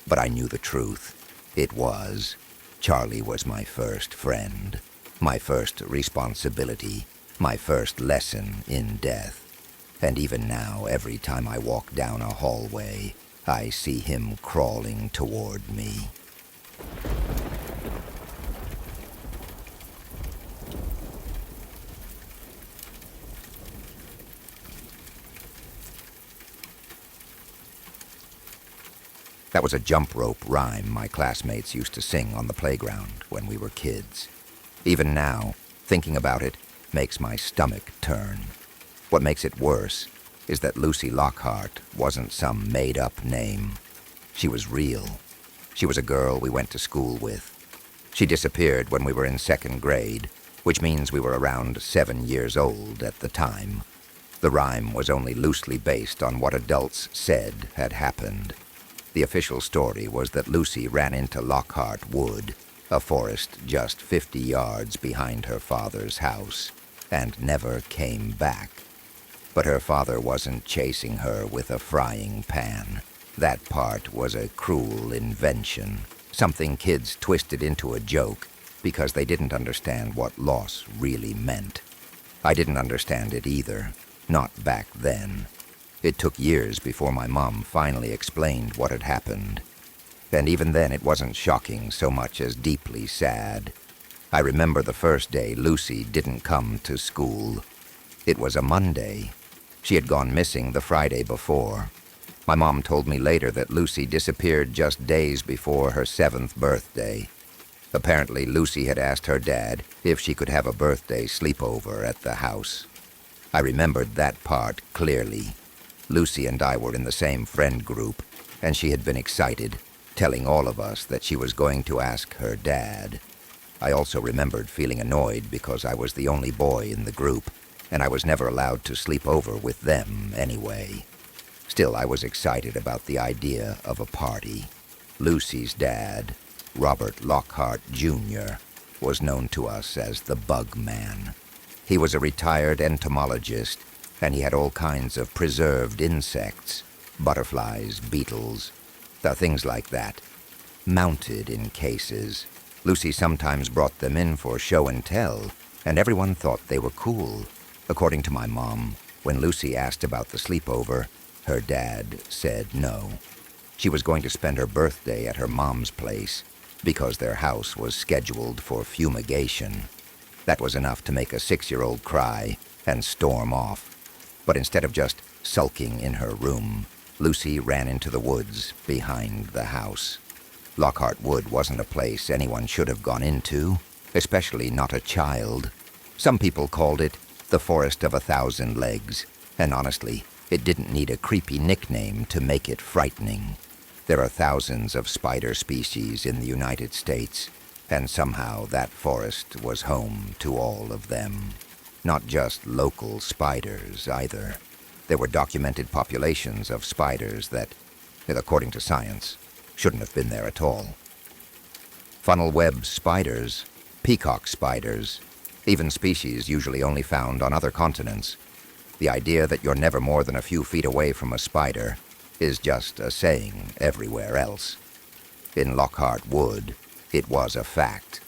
But I knew the truth. It was. Charlie was my first friend, my first responsibility, my first lesson in death. And even now, every time I walk down a hallway, I see him crawling toward me. That was a jump rope rhyme my classmates used to sing on the playground when we were kids. Even now, thinking about it makes my stomach turn. What makes it worse is that Lucy Lockhart wasn't some made-up name. She was real. She was a girl we went to school with. She disappeared when we were in second grade, which means we were around 7 years old at the time. The rhyme was only loosely based on what adults said had happened. The official story was that Lucy ran into Lockhart Wood, a forest just 50 yards behind her father's house, and never came back. But her father wasn't chasing her with a frying pan. That part was a cruel invention, something kids twisted into a joke because they didn't understand what loss really meant. I didn't understand it either, not back then. It took years before my mom finally explained what had happened. And even then it wasn't shocking so much as deeply sad. I remember the first day Lucy didn't come to school. It was a Monday. She had gone missing the Friday before. My mom told me later that Lucy disappeared just days before her 7th birthday. Apparently, Lucy had asked her dad if she could have a birthday sleepover at the house. I remembered that part clearly. Lucy and I were in the same friend group, and she had been excited, telling all of us that she was going to ask her dad. I also remembered feeling annoyed because I was the only boy in the group, and I was never allowed to sleep over with them anyway. Still, I was excited about the idea of a party. Lucy's dad, Robert Lockhart, Jr., was known to us as the Bug Man. He was a retired entomologist, and he had all kinds of preserved insects, butterflies, beetles, things like that, mounted in cases. Lucy sometimes brought them in for show and tell, and everyone thought they were cool. According to my mom, when Lucy asked about the sleepover, her dad said no. She was going to spend her birthday at her mom's place because their house was scheduled for fumigation. That was enough to make a 6-year-old cry and storm off. But instead of just sulking in her room, Lucy ran into the woods behind the house. Lockhart Wood wasn't a place anyone should have gone into, especially not a child. Some people called it the Forest of 1,000 Legs, and honestly, it didn't need a creepy nickname to make it frightening. There are thousands of spider species in the United States, and somehow that forest was home to all of them. Not just local spiders, either. There were documented populations of spiders that, according to science, shouldn't have been there at all. Funnel-web spiders, peacock spiders, even species usually only found on other continents. The idea that you're never more than a few feet away from a spider is just a saying everywhere else. In Lockhart Wood, it was a fact.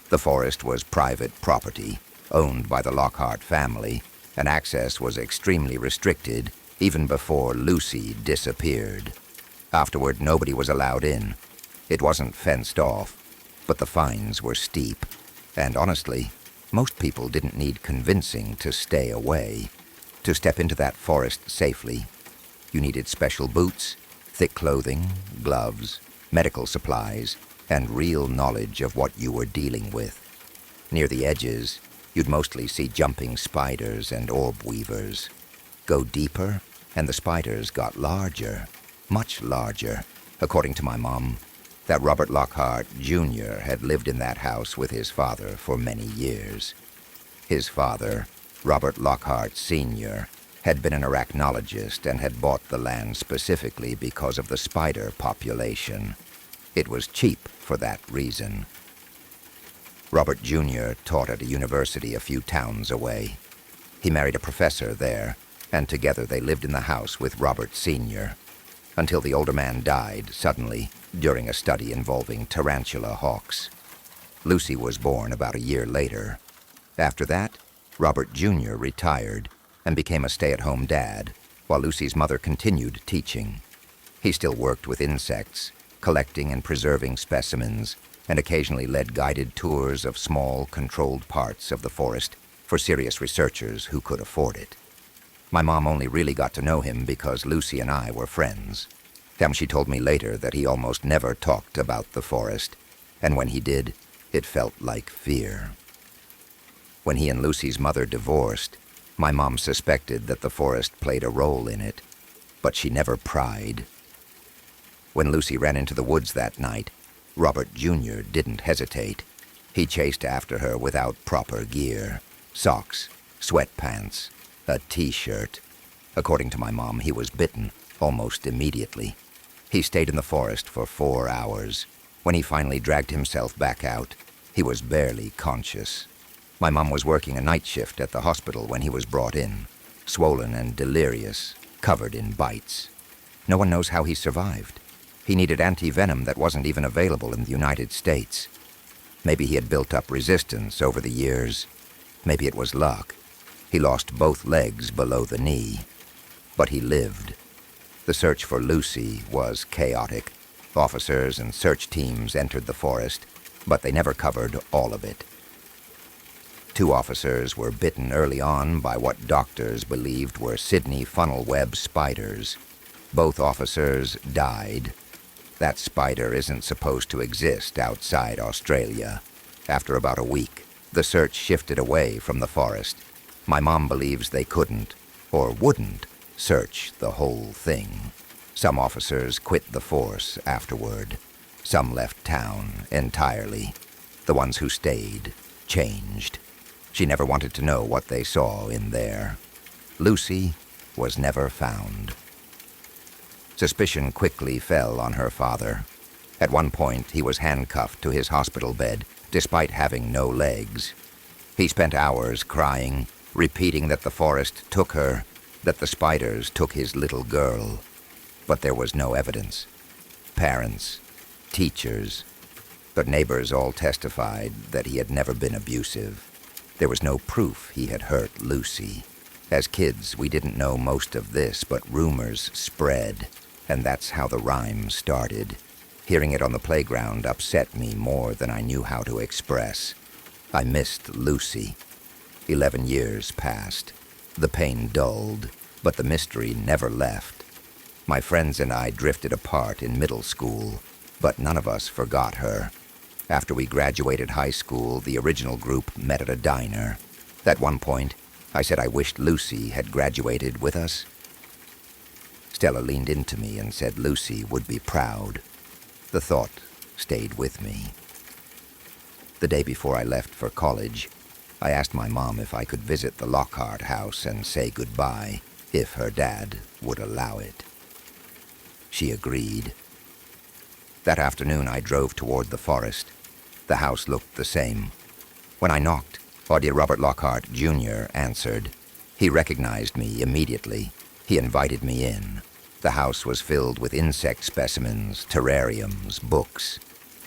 The forest was private property, owned by the Lockhart family, and access was extremely restricted even before Lucy disappeared. Afterward, nobody was allowed in. It wasn't fenced off, but the fines were steep, and honestly, most people didn't need convincing to stay away. To step into that forest safely, you needed special boots, thick clothing, gloves, medical supplies, and real knowledge of what you were dealing with. Near the edges, you'd mostly see jumping spiders and orb weavers. Go deeper, and the spiders got larger, much larger. According to my mom, that Robert Lockhart, Jr. had lived in that house with his father for many years. His father, Robert Lockhart, Sr., had been an arachnologist and had bought the land specifically because of the spider population. It was cheap for that reason. Robert Jr. taught at a university a few towns away. He married a professor there, and together they lived in the house with Robert Sr., until the older man died suddenly during a study involving tarantula hawks. Lucy was born about a year later. After that, Robert Jr. retired and became a stay-at-home dad, while Lucy's mother continued teaching. He still worked with insects, collecting and preserving specimens, and occasionally led guided tours of small, controlled parts of the forest for serious researchers who could afford it. My mom only really got to know him because Lucy and I were friends. She told me later that he almost never talked about the forest, and when he did, it felt like fear. When he and Lucy's mother divorced, my mom suspected that the forest played a role in it, but she never pried. When Lucy ran into the woods that night, Robert Jr. didn't hesitate. He chased after her without proper gear, socks, sweatpants, a t-shirt. According to my mom, he was bitten almost immediately. He stayed in the forest for 4 hours. When he finally dragged himself back out, he was barely conscious. My mom was working a night shift at the hospital when he was brought in, swollen and delirious, covered in bites. No one knows how he survived. He needed anti-venom that wasn't even available in the United States. Maybe he had built up resistance over the years. Maybe it was luck. He lost both legs below the knee. But he lived. The search for Lucy was chaotic. Officers and search teams entered the forest, but they never covered all of it. 2 officers were bitten early on by what doctors believed were Sydney funnel-web spiders. Both officers died. That spider isn't supposed to exist outside Australia. After about a week, the search shifted away from the forest. My mom believes they couldn't, or wouldn't, search the whole thing. Some officers quit the force afterward. Some left town entirely. The ones who stayed changed. She never wanted to know what they saw in there. Lucy was never found. Suspicion quickly fell on her father. At one point, he was handcuffed to his hospital bed, despite having no legs. He spent hours crying, repeating that the forest took her, that the spiders took his little girl. But there was no evidence. Parents, teachers, but neighbors all testified that he had never been abusive. There was no proof he had hurt Lucy. As kids, we didn't know most of this, but rumors spread, and that's how the rhyme started. Hearing it on the playground upset me more than I knew how to express. I missed Lucy. 11 years passed. The pain dulled, but the mystery never left. My friends and I drifted apart in middle school, but none of us forgot her. After we graduated high school, the original group met at a diner. At one point, I said I wished Lucy had graduated with us. Stella leaned into me and said Lucy would be proud. The thought stayed with me. The day before I left for college, I asked my mom if I could visit the Lockhart house and say goodbye, if her dad would allow it. She agreed. That afternoon, I drove toward the forest. The house looked the same. When I knocked, Audio Robert Lockhart, Jr. answered. He recognized me immediately. He invited me in. The house was filled with insect specimens, terrariums, books.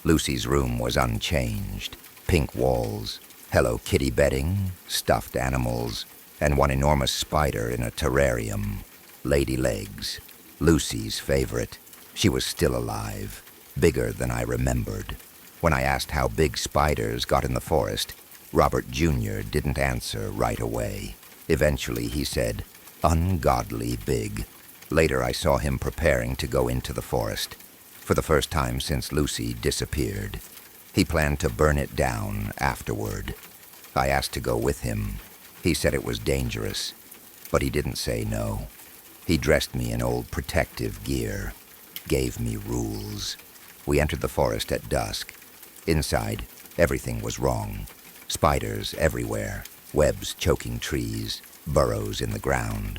Lucy's room was unchanged. Pink walls, Hello Kitty bedding, stuffed animals, and one enormous spider in a terrarium. Lady legs, Lucy's favorite. She was still alive, bigger than I remembered. When I asked how big spiders got in the forest, Robert Jr. didn't answer right away. Eventually he said, ungodly big. Later I saw him preparing to go into the forest, for the first time since Lucy disappeared. He planned to burn it down afterward. I asked to go with him. He said it was dangerous, but he didn't say no. He dressed me in old protective gear, gave me rules. We entered the forest at dusk. Inside, everything was wrong. Spiders everywhere, webs choking trees, burrows in the ground.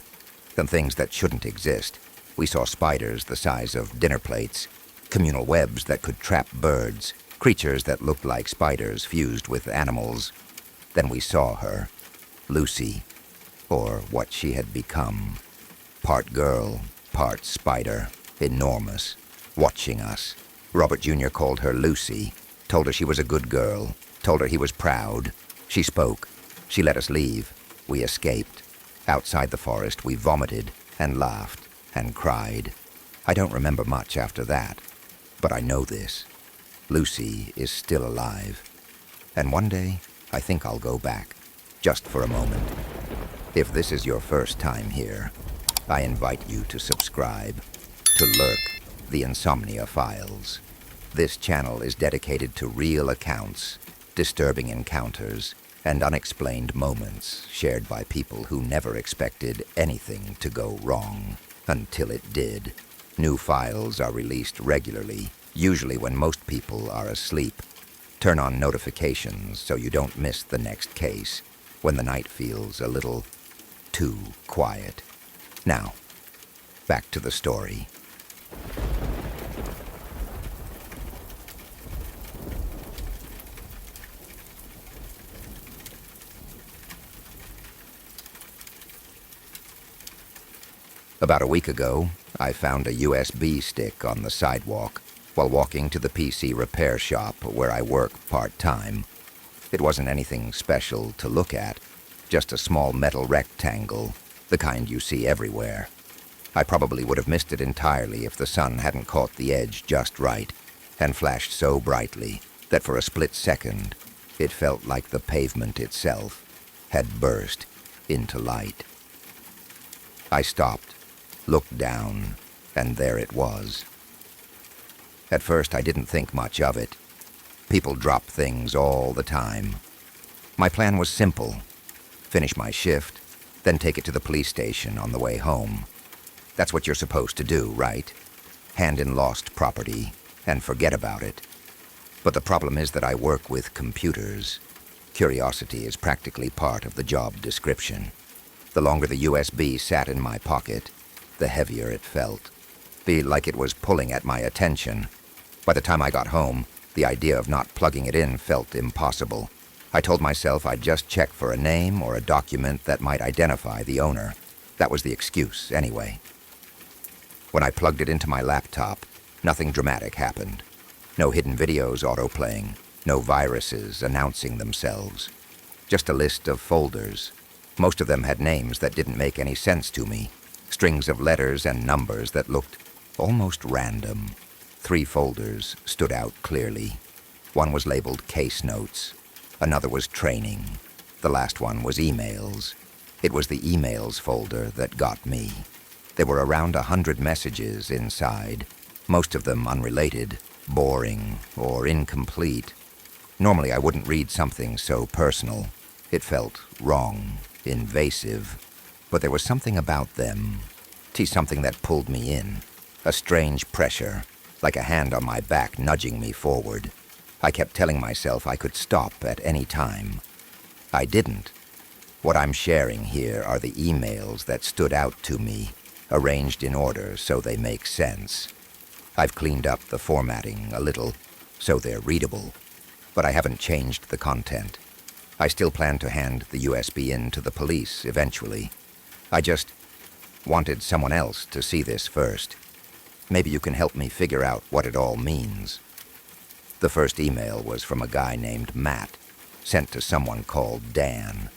Some things that shouldn't exist. We saw spiders the size of dinner plates, communal webs that could trap birds, creatures that looked like spiders fused with animals. Then we saw her, Lucy, or what she had become. Part girl, part spider, enormous, watching us. Robert Jr. called her Lucy, told her she was a good girl, told her he was proud. She spoke. She let us leave. We escaped. Outside the forest, we vomited and laughed and cried. I don't remember much after that, but I know this. Lucy is still alive. And one day, I think I'll go back, just for a moment. If this is your first time here, I invite you to subscribe to LURK, the Insomnia Files. This channel is dedicated to real accounts, disturbing encounters, and unexplained moments shared by people who never expected anything to go wrong until it did. New files are released regularly, usually when most people are asleep. Turn on notifications so you don't miss the next case when the night feels a little too quiet. Now, back to the story. About a week ago, I found a USB stick on the sidewalk while walking to the PC repair shop where I work part-time. It wasn't anything special to look at, just a small metal rectangle, the kind you see everywhere. I probably would have missed it entirely if the sun hadn't caught the edge just right and flashed so brightly that for a split second it felt like the pavement itself had burst into light. I stopped, looked down, and there it was. At first, I didn't think much of it. People drop things all the time. My plan was simple. Finish my shift, then take it to the police station on the way home. That's what you're supposed to do, right? Hand in lost property and forget about it. But the problem is that I work with computers. Curiosity is practically part of the job description. The longer the USB sat in my pocket, the heavier it felt. Be like it was pulling at my attention. By the time I got home, the idea of not plugging it in felt impossible. I told myself I'd just check for a name or a document that might identify the owner. That was the excuse, anyway. When I plugged it into my laptop, nothing dramatic happened. No hidden videos autoplaying, no viruses announcing themselves. Just a list of folders. Most of them had names that didn't make any sense to me. Strings of letters and numbers that looked almost random. 3 folders stood out clearly. One was labeled Case Notes. Another was Training. The last one was Emails. It was the Emails folder that got me. There were around 100 messages inside, most of them unrelated, boring, or incomplete. Normally I wouldn't read something so personal. It felt wrong, invasive, but there was something about them. Something that pulled me in. A strange pressure, like a hand on my back nudging me forward. I kept telling myself I could stop at any time. I didn't. What I'm sharing here are the emails that stood out to me, arranged in order so they make sense. I've cleaned up the formatting a little, so they're readable, but I haven't changed the content. I still plan to hand the USB in to the police eventually. I just wanted someone else to see this first. Maybe you can help me figure out what it all means. The first email was from a guy named Matt, sent to someone called Dan.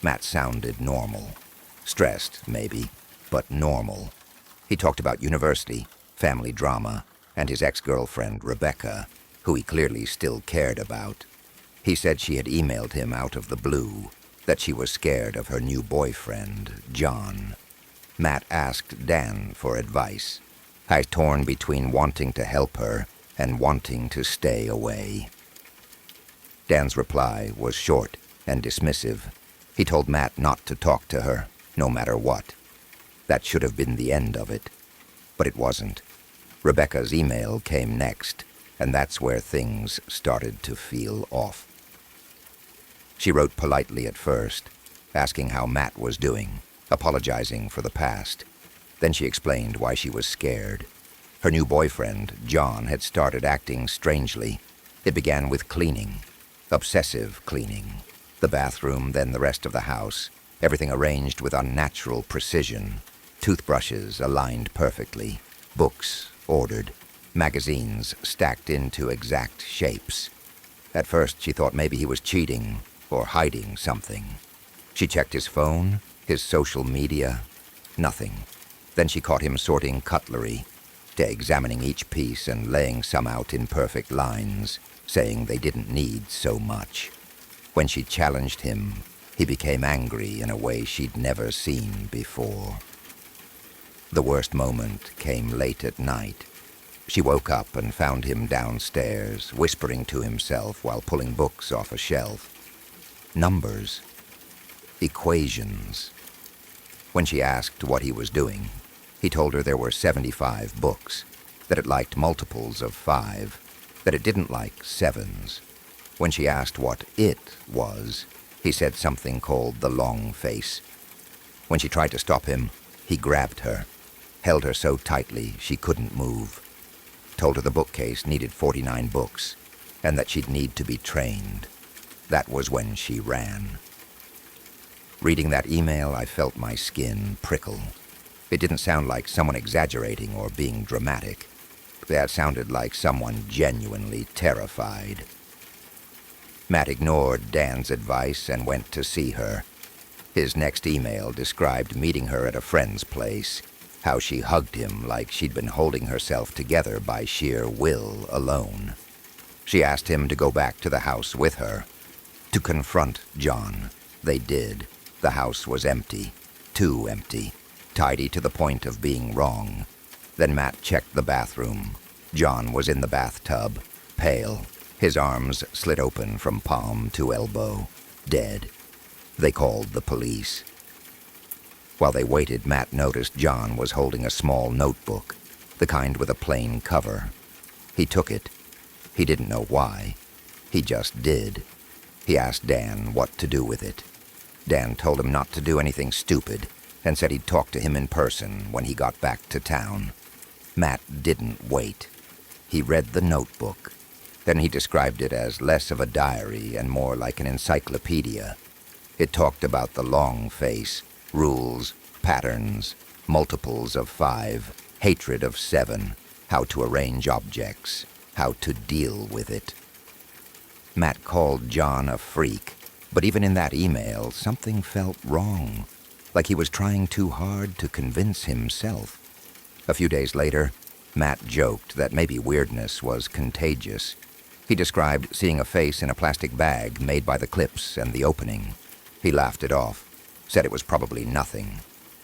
Matt sounded normal. Stressed, maybe, but normal. He talked about university, family drama, and his ex-girlfriend, Rebecca, who he clearly still cared about. He said she had emailed him out of the blue, that she was scared of her new boyfriend, John. Matt asked Dan for advice. I was torn between wanting to help her and wanting to stay away. Dan's reply was short and dismissive. He told Matt not to talk to her, no matter what. That should have been the end of it. But it wasn't. Rebecca's email came next, and that's where things started to feel off. She wrote politely at first, asking how Matt was doing, apologizing for the past. Then she explained why she was scared. Her new boyfriend, John, had started acting strangely. It began with cleaning, obsessive cleaning. The bathroom, then the rest of the house, everything arranged with unnatural precision. Toothbrushes aligned perfectly, books ordered, magazines stacked into exact shapes. At first she thought maybe he was cheating or hiding something. She checked his phone, his social media, nothing. Then she caught him sorting cutlery, examining each piece and laying some out in perfect lines, saying they didn't need so much. When she challenged him, he became angry in a way she'd never seen before. The worst moment came late at night. She woke up and found him downstairs, whispering to himself while pulling books off a shelf. Numbers. Equations. When she asked what he was doing, he told her there were 75 books, that it liked multiples of 5, that it didn't like 7s. When she asked what it was, he said something called the long face. When she tried to stop him, he grabbed her, held her so tightly she couldn't move, told her the bookcase needed 49 books, and that she'd need to be trained. That was when she ran. Reading that email, I felt my skin prickle. It didn't sound like someone exaggerating or being dramatic. That sounded like someone genuinely terrified. Matt ignored Dan's advice and went to see her. His next email described meeting her at a friend's place, how she hugged him like she'd been holding herself together by sheer will alone. She asked him to go back to the house with her, to confront John. They did. The house was empty, too empty, tidy to the point of being wrong. Then Matt checked the bathroom. John was in the bathtub, pale, his arms slit open from palm to elbow, dead. They called the police. While they waited, Matt noticed John was holding a small notebook, the kind with a plain cover. He took it. He didn't know why. He just did. He asked Dan what to do with it. Dan told him not to do anything stupid and said he'd talk to him in person when he got back to town. Matt didn't wait. He read the notebook. Then he described it as less of a diary and more like an encyclopedia. It talked about the long face, rules, patterns, multiples of 5, hatred of 7, how to arrange objects, how to deal with it. Matt called John a freak, but even in that email, something felt wrong, like he was trying too hard to convince himself. A few days later, Matt joked that maybe weirdness was contagious. He described seeing a face in a plastic bag made by the clips and the opening. He laughed it off, said it was probably nothing.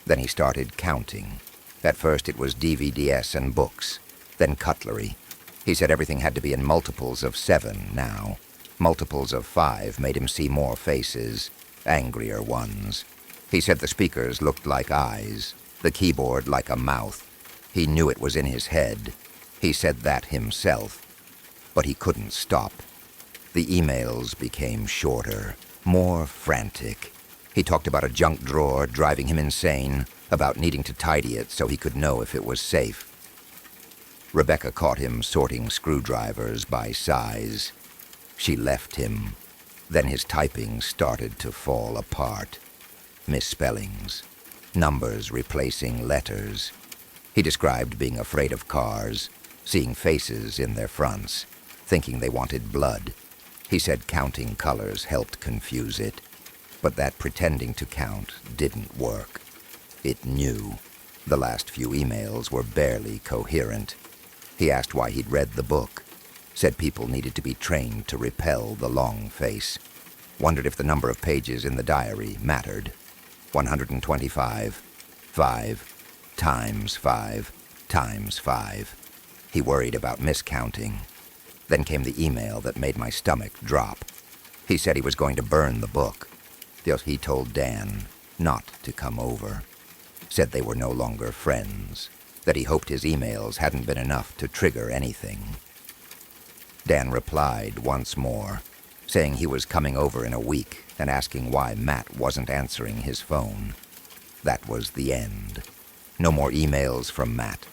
Then he started counting. At first it was DVDs and books, then cutlery. He said everything had to be in multiples of 7 now. Multiples of 5 made him see more faces, angrier ones. He said the speakers looked like eyes, the keyboard like a mouth. He knew it was in his head. He said that himself. But he couldn't stop. The emails became shorter, more frantic. He talked about a junk drawer driving him insane, about needing to tidy it so he could know if it was safe. Rebecca caught him sorting screwdrivers by size. She left him. Then his typing started to fall apart. Misspellings. Numbers replacing letters. He described being afraid of cars, seeing faces in their fronts, thinking they wanted blood. He said counting colors helped confuse it, but that pretending to count didn't work. It knew. The last few emails were barely coherent. He asked why he'd read the book, said people needed to be trained to repel the long face, wondered if the number of pages in the diary mattered. 125, 5, times 5, times 5. He worried about miscounting. Then came the email that made my stomach drop. He said he was going to burn the book. He told Dan not to come over. Said they were no longer friends. That he hoped his emails hadn't been enough to trigger anything. Dan replied once more, saying he was coming over in a week and asking why Matt wasn't answering his phone. That was the end. No more emails from Matt.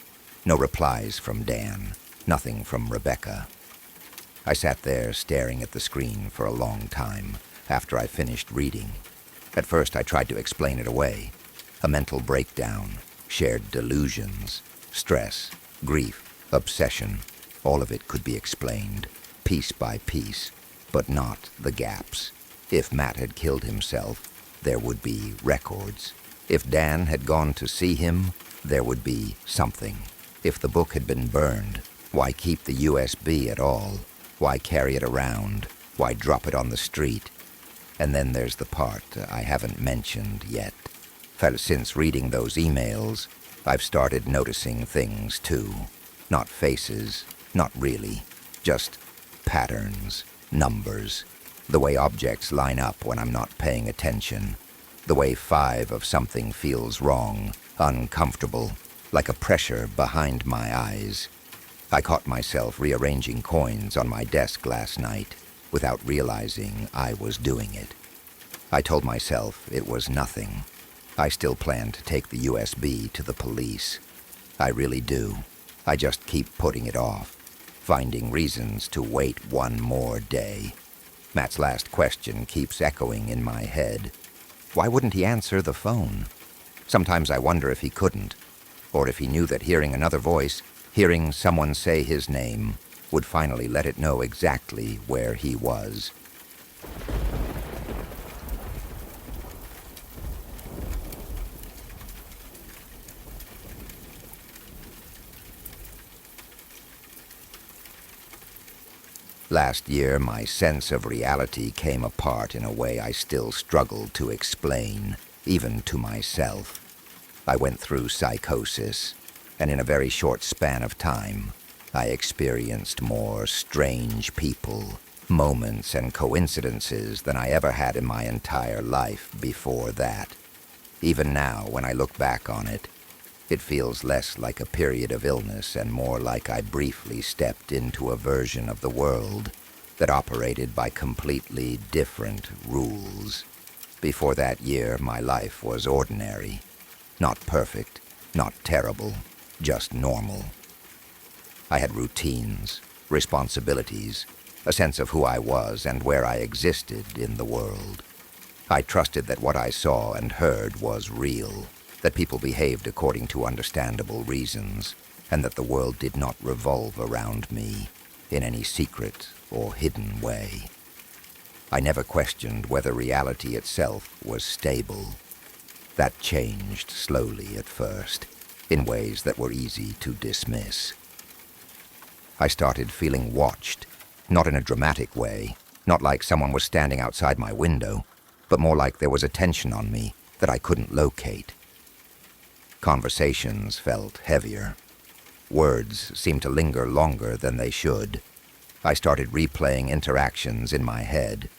No replies from Dan. Nothing from Rebecca. I sat there staring at the screen for a long time after I finished reading. At first I tried to explain it away. A mental breakdown, shared delusions, stress, grief, obsession. All of it could be explained, piece by piece, but not the gaps. If Matt had killed himself, there would be records. If Dan had gone to see him, there would be something. If the book had been burned, why keep the USB at all? Why carry it around? Why drop it on the street? And then there's the part I haven't mentioned yet. Since reading those emails, I've started noticing things too. Not faces, not really. Just patterns, numbers. The way objects line up when I'm not paying attention. The way 5 of something feels wrong, uncomfortable, like a pressure behind my eyes. I caught myself rearranging coins on my desk last night without realizing I was doing it. I told myself it was nothing. I still plan to take the USB to the police. I really do. I just keep putting it off, finding reasons to wait one more day. Matt's last question keeps echoing in my head. Why wouldn't he answer the phone? Sometimes I wonder if he couldn't, or if he knew that hearing another voice, hearing someone say his name, would finally let it know exactly where he was. Last year, my sense of reality came apart in a way I still struggled to explain, even to myself. I went through psychosis, and in a very short span of time, I experienced more strange people, moments, and coincidences than I ever had in my entire life before that. Even now, when I look back on it, it feels less like a period of illness and more like I briefly stepped into a version of the world that operated by completely different rules. Before that year, my life was ordinary. Not perfect, not terrible, just normal. I had routines, responsibilities, a sense of who I was and where I existed in the world. I trusted that what I saw and heard was real, that people behaved according to understandable reasons, and that the world did not revolve around me in any secret or hidden way. I never questioned whether reality itself was stable. That changed slowly at first, in ways that were easy to dismiss. I started feeling watched, not in a dramatic way, not like someone was standing outside my window, but more like there was attention on me that I couldn't locate. Conversations felt heavier. Words seemed to linger longer than they should. I started replaying interactions in my head,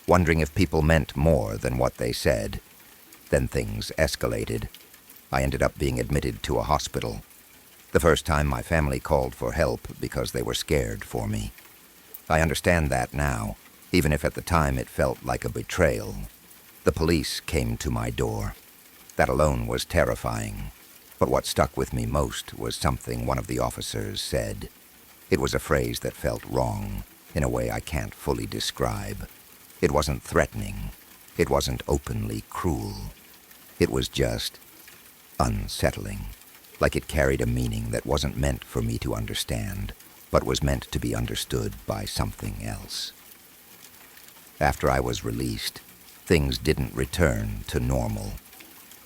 wondering if people meant more than what they said. Then things escalated. I ended up being admitted to a hospital. The first time my family called for help because they were scared for me. I understand that now, even if at the time it felt like a betrayal. The police came to my door. That alone was terrifying. But what stuck with me most was something one of the officers said. It was a phrase that felt wrong, in a way I can't fully describe. It wasn't threatening. It wasn't openly cruel. It was just unsettling, like it carried a meaning that wasn't meant for me to understand, but was meant to be understood by something else. After I was released, things didn't return to normal.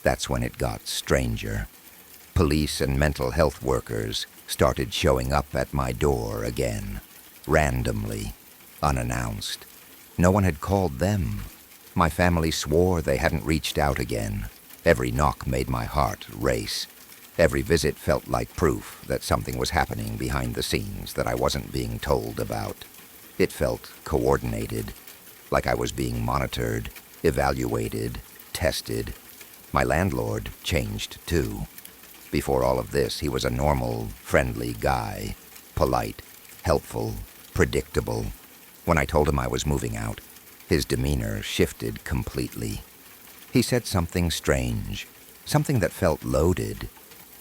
That's when it got stranger. Police and mental health workers started showing up at my door again, randomly, unannounced. No one had called them. My family swore they hadn't reached out again. Every knock made my heart race. Every visit felt like proof that something was happening behind the scenes that I wasn't being told about. It felt coordinated, like I was being monitored, evaluated, tested. My landlord changed too. Before all of this, he was a normal, friendly guy, polite, helpful, predictable. When I told him I was moving out, his demeanor shifted completely. He said something strange, something that felt loaded,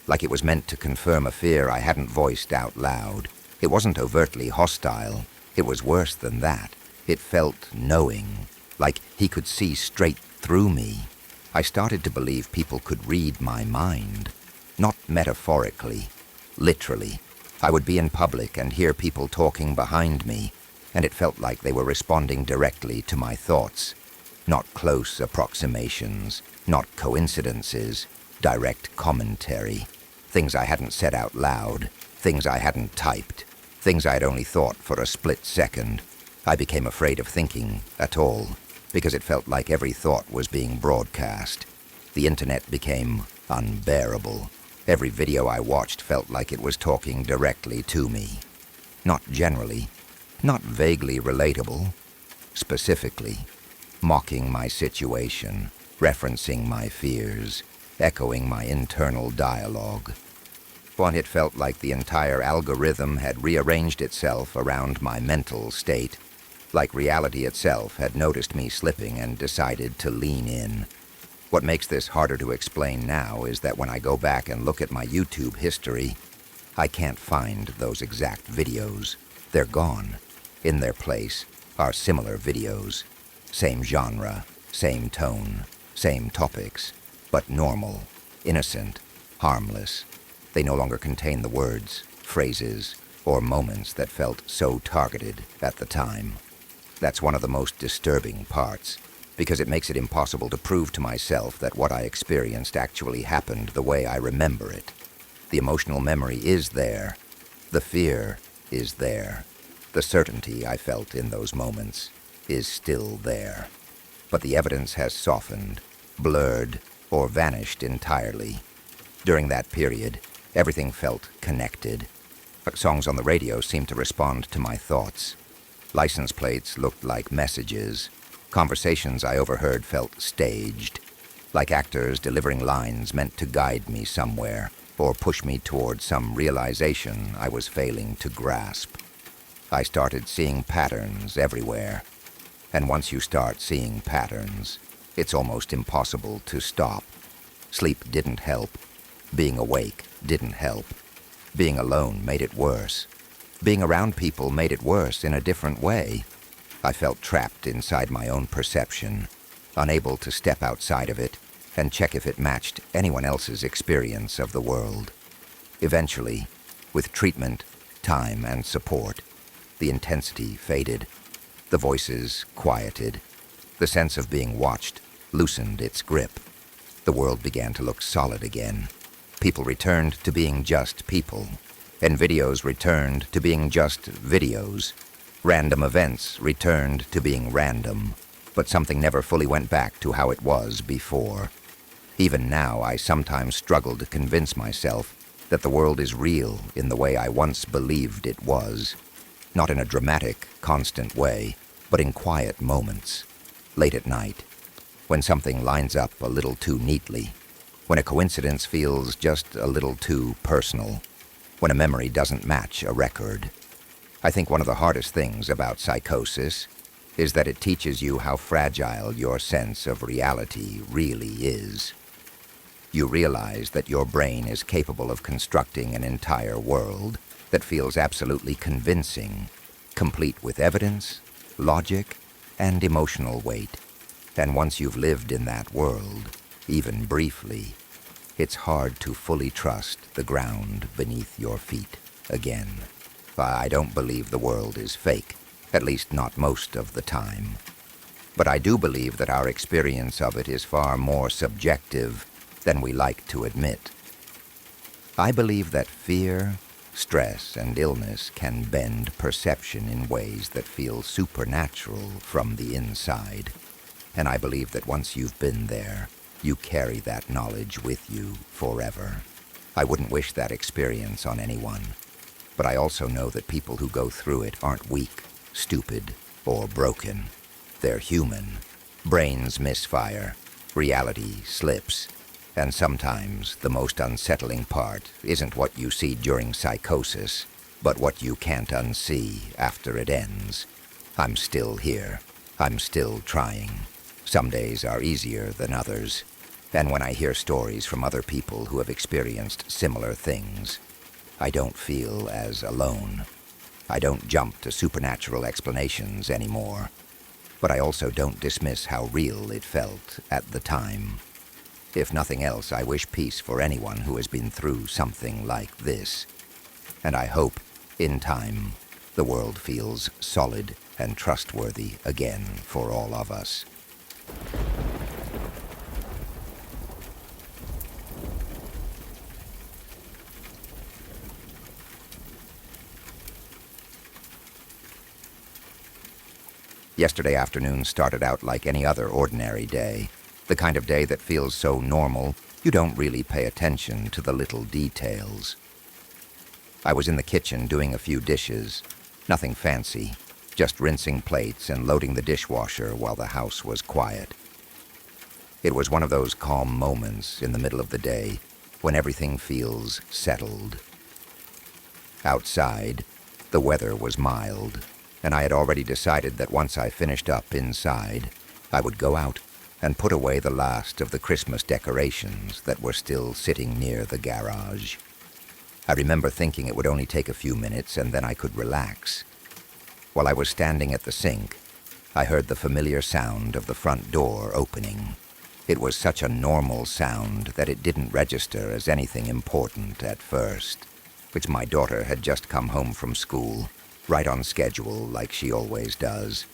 like it was meant to confirm a fear I hadn't voiced out loud. It wasn't overtly hostile. It was worse than that. It felt knowing, like he could see straight through me. I started to believe people could read my mind. Not metaphorically, literally. I would be in public and hear people talking behind me, and it felt like they were responding directly to my thoughts. Not close approximations, not coincidences, direct commentary. Things I hadn't said out loud, things I hadn't typed, things I had only thought for a split second. I became afraid of thinking at all, because it felt like every thought was being broadcast. The internet became unbearable. Every video I watched felt like it was talking directly to me. Not generally, not vaguely relatable, specifically, mocking my situation, referencing my fears, echoing my internal dialogue. But it felt like the entire algorithm had rearranged itself around my mental state, like reality itself had noticed me slipping and decided to lean in. What makes this harder to explain now is that when I go back and look at my YouTube history, I can't find those exact videos. They're gone. In their place are similar videos. Same genre, same tone, same topics, but normal, innocent, harmless. They no longer contain the words, phrases, or moments that felt so targeted at the time. That's one of the most disturbing parts, because it makes it impossible to prove to myself that what I experienced actually happened the way I remember it. The emotional memory is there. The fear is there. The certainty I felt in those moments is still there. But the evidence has softened, blurred, or vanished entirely. During that period, everything felt connected. Songs on the radio seemed to respond to my thoughts. License plates looked like messages. Conversations I overheard felt staged. like actors delivering lines meant to guide me somewhere or push me toward some realization I was failing to grasp. I started seeing patterns everywhere, and once you start seeing patterns, it's almost impossible to stop. Sleep didn't help. Being awake didn't help. Being alone made it worse. Being around people made it worse in a different way. I felt trapped inside my own perception, unable to step outside of it and check if it matched anyone else's experience of the world. Eventually, with treatment, time, and support, the intensity faded. The voices quieted. The sense of being watched loosened its grip. The world began to look solid again. People returned to being just people, and videos returned to being just videos. Random events returned to being random, but something never fully went back to how it was before. Even now, I sometimes struggle to convince myself that the world is real in the way I once believed it was. Not in a dramatic, constant way, but in quiet moments. Late at night, when something lines up a little too neatly, when a coincidence feels just a little too personal, when a memory doesn't match a record. I think one of the hardest things about psychosis is that it teaches you how fragile your sense of reality really is. You realize that your brain is capable of constructing an entire world that feels absolutely convincing, complete with evidence, logic, and emotional weight. And once you've lived in that world, even briefly, it's hard to fully trust the ground beneath your feet again. I don't believe the world is fake, at least not most of the time. But I do believe that our experience of it is far more subjective than we like to admit. I believe that fear, stress, and illness can bend perception in ways that feel supernatural from the inside. And I believe that once you've been there, you carry that knowledge with you forever. I wouldn't wish that experience on anyone, but I also know that people who go through it aren't weak, stupid, or broken. They're human. Brains misfire, reality slips, and sometimes the most unsettling part isn't what you see during psychosis, but what you can't unsee after it ends. I'm still here. I'm still trying. Some days are easier than others, and when I hear stories from other people who have experienced similar things, I don't feel as alone. I don't jump to supernatural explanations anymore, but I also don't dismiss how real it felt at the time. If nothing else, I wish peace for anyone who has been through something like this, and I hope, in time, the world feels solid and trustworthy again for all of us. Yesterday afternoon started out like any other ordinary day, the kind of day that feels so normal you don't really pay attention to the little details. I was in the kitchen doing a few dishes, nothing fancy, just rinsing plates and loading the dishwasher while the house was quiet. It was one of those calm moments in the middle of the day when everything feels settled. Outside, the weather was mild, and I had already decided that once I finished up inside, I would go out and put away the last of the Christmas decorations that were still sitting near the garage. I remember thinking it would only take a few minutes and then I could relax. While I was standing at the sink, I heard the familiar sound of the front door opening. It was such a normal sound that it didn't register as anything important at first. It's my daughter had just come home from school, right on schedule like she always does.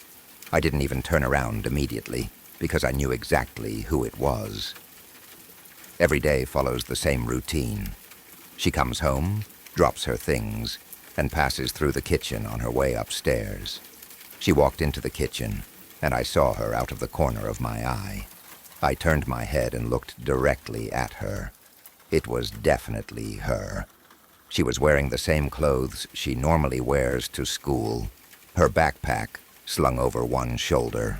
I didn't even turn around immediately because I knew exactly who it was. Every day follows the same routine. She comes home, drops her things, and passes through the kitchen on her way upstairs. She walked into the kitchen, and I saw her out of the corner of my eye. I turned my head and looked directly at her. It was definitely her. She was wearing the same clothes she normally wears to school, her backpack slung over one shoulder.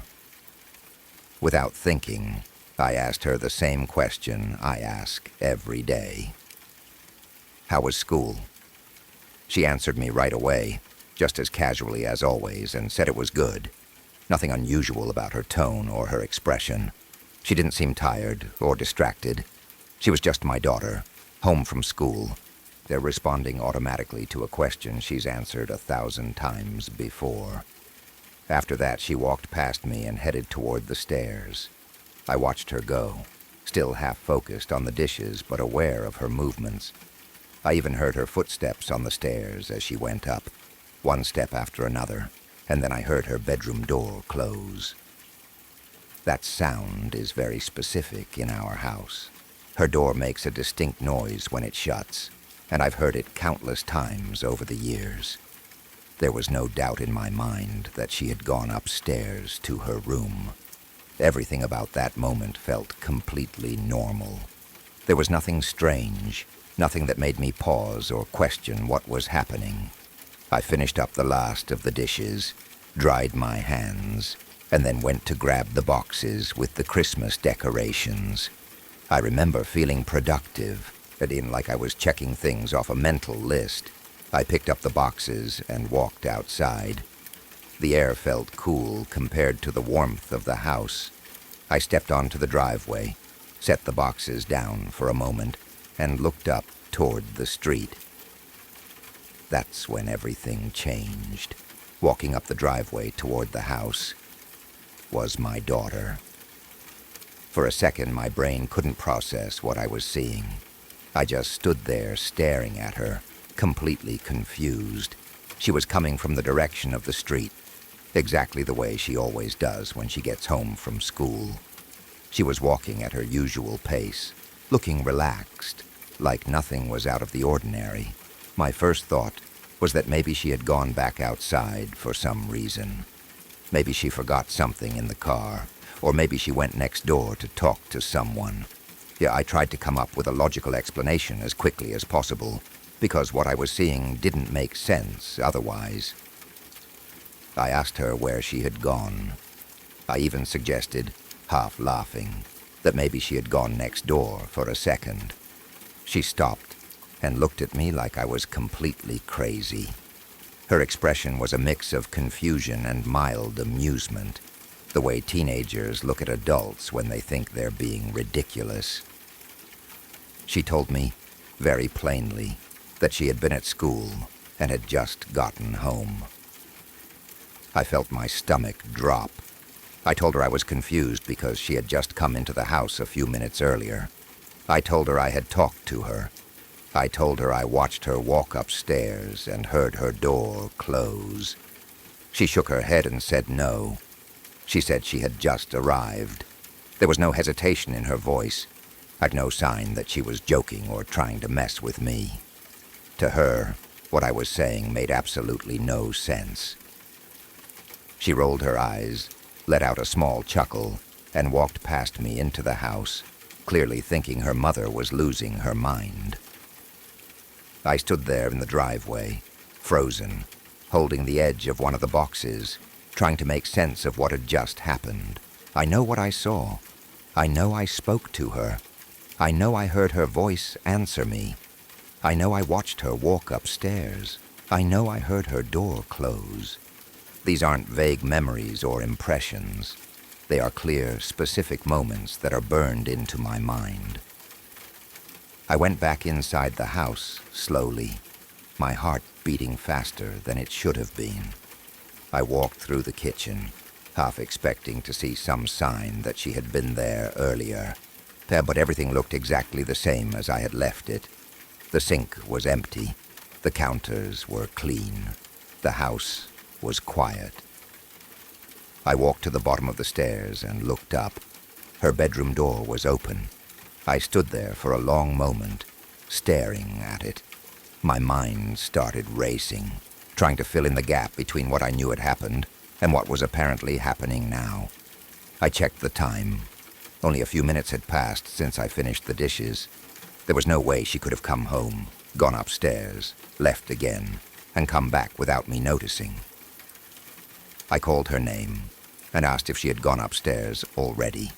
Without thinking, I asked her the same question I ask every day. How was school? She answered me right away, just as casually as always, and said it was good. Nothing unusual about her tone or her expression. She didn't seem tired or distracted. She was just my daughter, home from school. They're responding automatically to a question she's answered 1,000 times before. After that, she walked past me and headed toward the stairs. I watched her go, still half focused on the dishes but aware of her movements. I even heard her footsteps on the stairs as she went up, one step after another, and then I heard her bedroom door close. That sound is very specific in our house. Her door makes a distinct noise when it shuts, and I've heard it countless times over the years. There was no doubt in my mind that she had gone upstairs to her room. Everything about that moment felt completely normal. There was nothing strange, nothing that made me pause or question what was happening. I finished up the last of the dishes, dried my hands, and then went to grab the boxes with the Christmas decorations. I remember feeling productive, like I was checking things off a mental list. I picked up the boxes and walked outside. The air felt cool compared to the warmth of the house. I stepped onto the driveway, set the boxes down for a moment, and looked up toward the street. That's when everything changed. Walking up the driveway toward the house was my daughter. For a second, my brain couldn't process what I was seeing. I just stood there staring at her, completely confused. She was coming from the direction of the street, exactly the way she always does when she gets home from school. She was walking at her usual pace, looking relaxed, like nothing was out of the ordinary. My first thought was that maybe she had gone back outside for some reason. Maybe she forgot something in the car, or maybe she went next door to talk to someone. Yeah, I tried to come up with a logical explanation as quickly as possible, because what I was seeing didn't make sense otherwise. I asked her where she had gone. I even suggested, half laughing, that maybe she had gone next door for a second. She stopped and looked at me like I was completely crazy. Her expression was a mix of confusion and mild amusement, the way teenagers look at adults when they think they're being ridiculous. She told me, very plainly, that she had been at school and had just gotten home. I felt my stomach drop. I told her I was confused because she had just come into the house a few minutes earlier. I told her I had talked to her. I told her I watched her walk upstairs and heard her door close. She shook her head and said no. She said she had just arrived. There was no hesitation in her voice. I'd no sign that she was joking or trying to mess with me. To her, what I was saying made absolutely no sense. She rolled her eyes, let out a small chuckle, and walked past me into the house, clearly thinking her mother was losing her mind. I stood there in the driveway, frozen, holding the edge of one of the boxes, trying to make sense of what had just happened. I know what I saw. I know I spoke to her. I know I heard her voice answer me. I know I watched her walk upstairs. I know I heard her door close. These aren't vague memories or impressions. They are clear, specific moments that are burned into my mind. I went back inside the house, slowly, my heart beating faster than it should have been. I walked through the kitchen, half expecting to see some sign that she had been there earlier. But everything looked exactly the same as I had left it. The sink was empty. The counters were clean. The house was quiet. I walked to the bottom of the stairs and looked up. Her bedroom door was open. I stood there for a long moment, staring at it. My mind started racing, trying to fill in the gap between what I knew had happened and what was apparently happening now. I checked the time. Only a few minutes had passed since I finished the dishes. There was no way she could have come home, gone upstairs, left again, and come back without me noticing. I called her name and asked if she had gone upstairs already.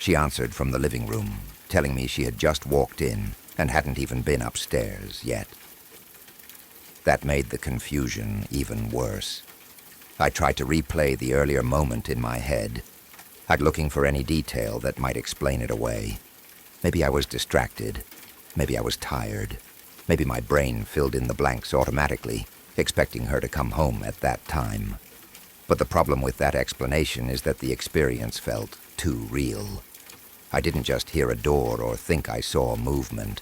She answered from the living room, telling me she had just walked in and hadn't even been upstairs yet. That made the confusion even worse. I tried to replay the earlier moment in my head. I'd looking for any detail that might explain it away. Maybe I was distracted. Maybe I was tired. Maybe my brain filled in the blanks automatically, expecting her to come home at that time. But the problem with that explanation is that the experience felt too real. I didn't just hear a door or think I saw movement.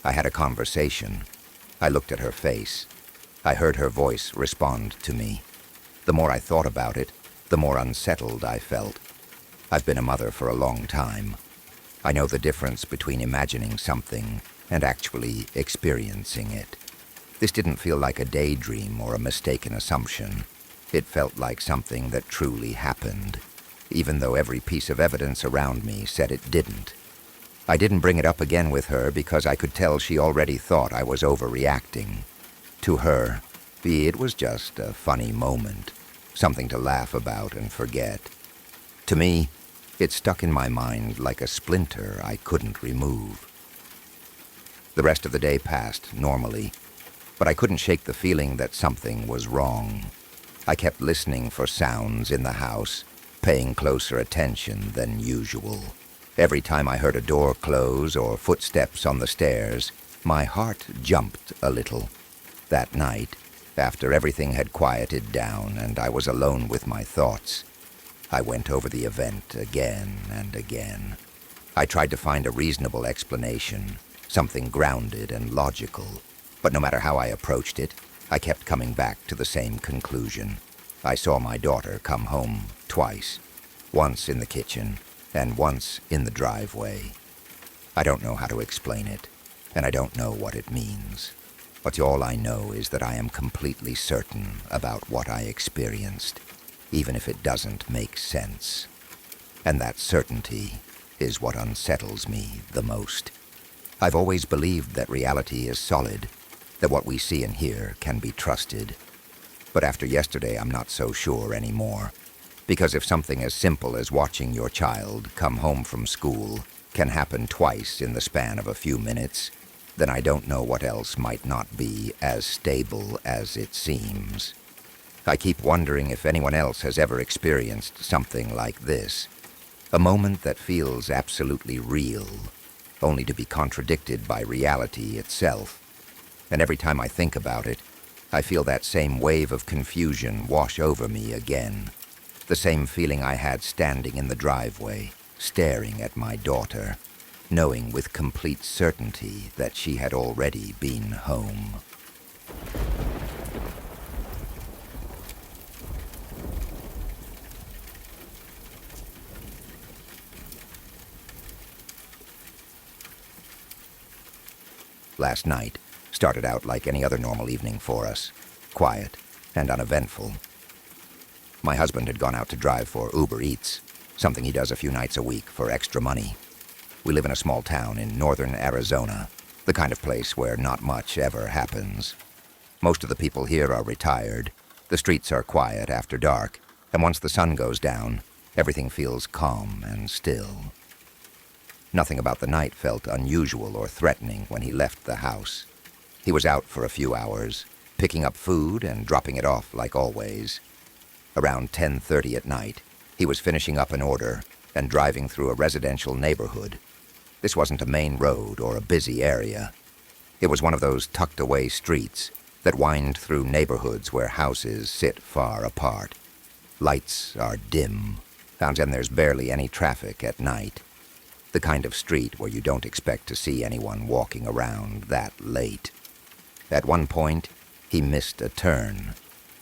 I had a conversation. I looked at her face. I heard her voice respond to me. The more I thought about it, the more unsettled I felt. I've been a mother for a long time. I know the difference between imagining something and actually experiencing it. This didn't feel like a daydream or a mistaken assumption. It felt like something that truly happened, even though every piece of evidence around me said it didn't. I didn't bring it up again with her because I could tell she already thought I was overreacting. To her, it was just a funny moment, something to laugh about and forget. To me, it stuck in my mind like a splinter I couldn't remove. The rest of the day passed normally, but I couldn't shake the feeling that something was wrong. I kept listening for sounds in the house, paying closer attention than usual. Every time I heard a door close or footsteps on the stairs, my heart jumped a little. That night, after everything had quieted down and I was alone with my thoughts, I went over the event again and again. I tried to find a reasonable explanation, something grounded and logical, but no matter how I approached it, I kept coming back to the same conclusion. I saw my daughter come home twice, once in the kitchen and once in the driveway. I don't know how to explain it, and I don't know what it means. But all I know is that I am completely certain about what I experienced, even if it doesn't make sense. And that certainty is what unsettles me the most. I've always believed that reality is solid, that what we see and hear can be trusted. But after yesterday, I'm not so sure anymore. Because if something as simple as watching your child come home from school can happen twice in the span of a few minutes, then I don't know what else might not be as stable as it seems. I keep wondering if anyone else has ever experienced something like this. A moment that feels absolutely real, only to be contradicted by reality itself. And every time I think about it, I feel that same wave of confusion wash over me again. The same feeling I had standing in the driveway, staring at my daughter, knowing with complete certainty that she had already been home. Last night started out like any other normal evening for us, quiet and uneventful. My husband had gone out to drive for Uber Eats, something he does a few nights a week for extra money. We live in a small town in northern Arizona, the kind of place where not much ever happens. Most of the people here are retired, the streets are quiet after dark, and once the sun goes down, everything feels calm and still. Nothing about the night felt unusual or threatening when he left the house. He was out for a few hours, picking up food and dropping it off like always. Around 10:30 at night, he was finishing up an order and driving through a residential neighborhood. This wasn't a main road or a busy area. It was one of those tucked-away streets that wind through neighborhoods where houses sit far apart. Lights are dim, and there's barely any traffic at night. The kind of street where you don't expect to see anyone walking around that late. At one point, he missed a turn.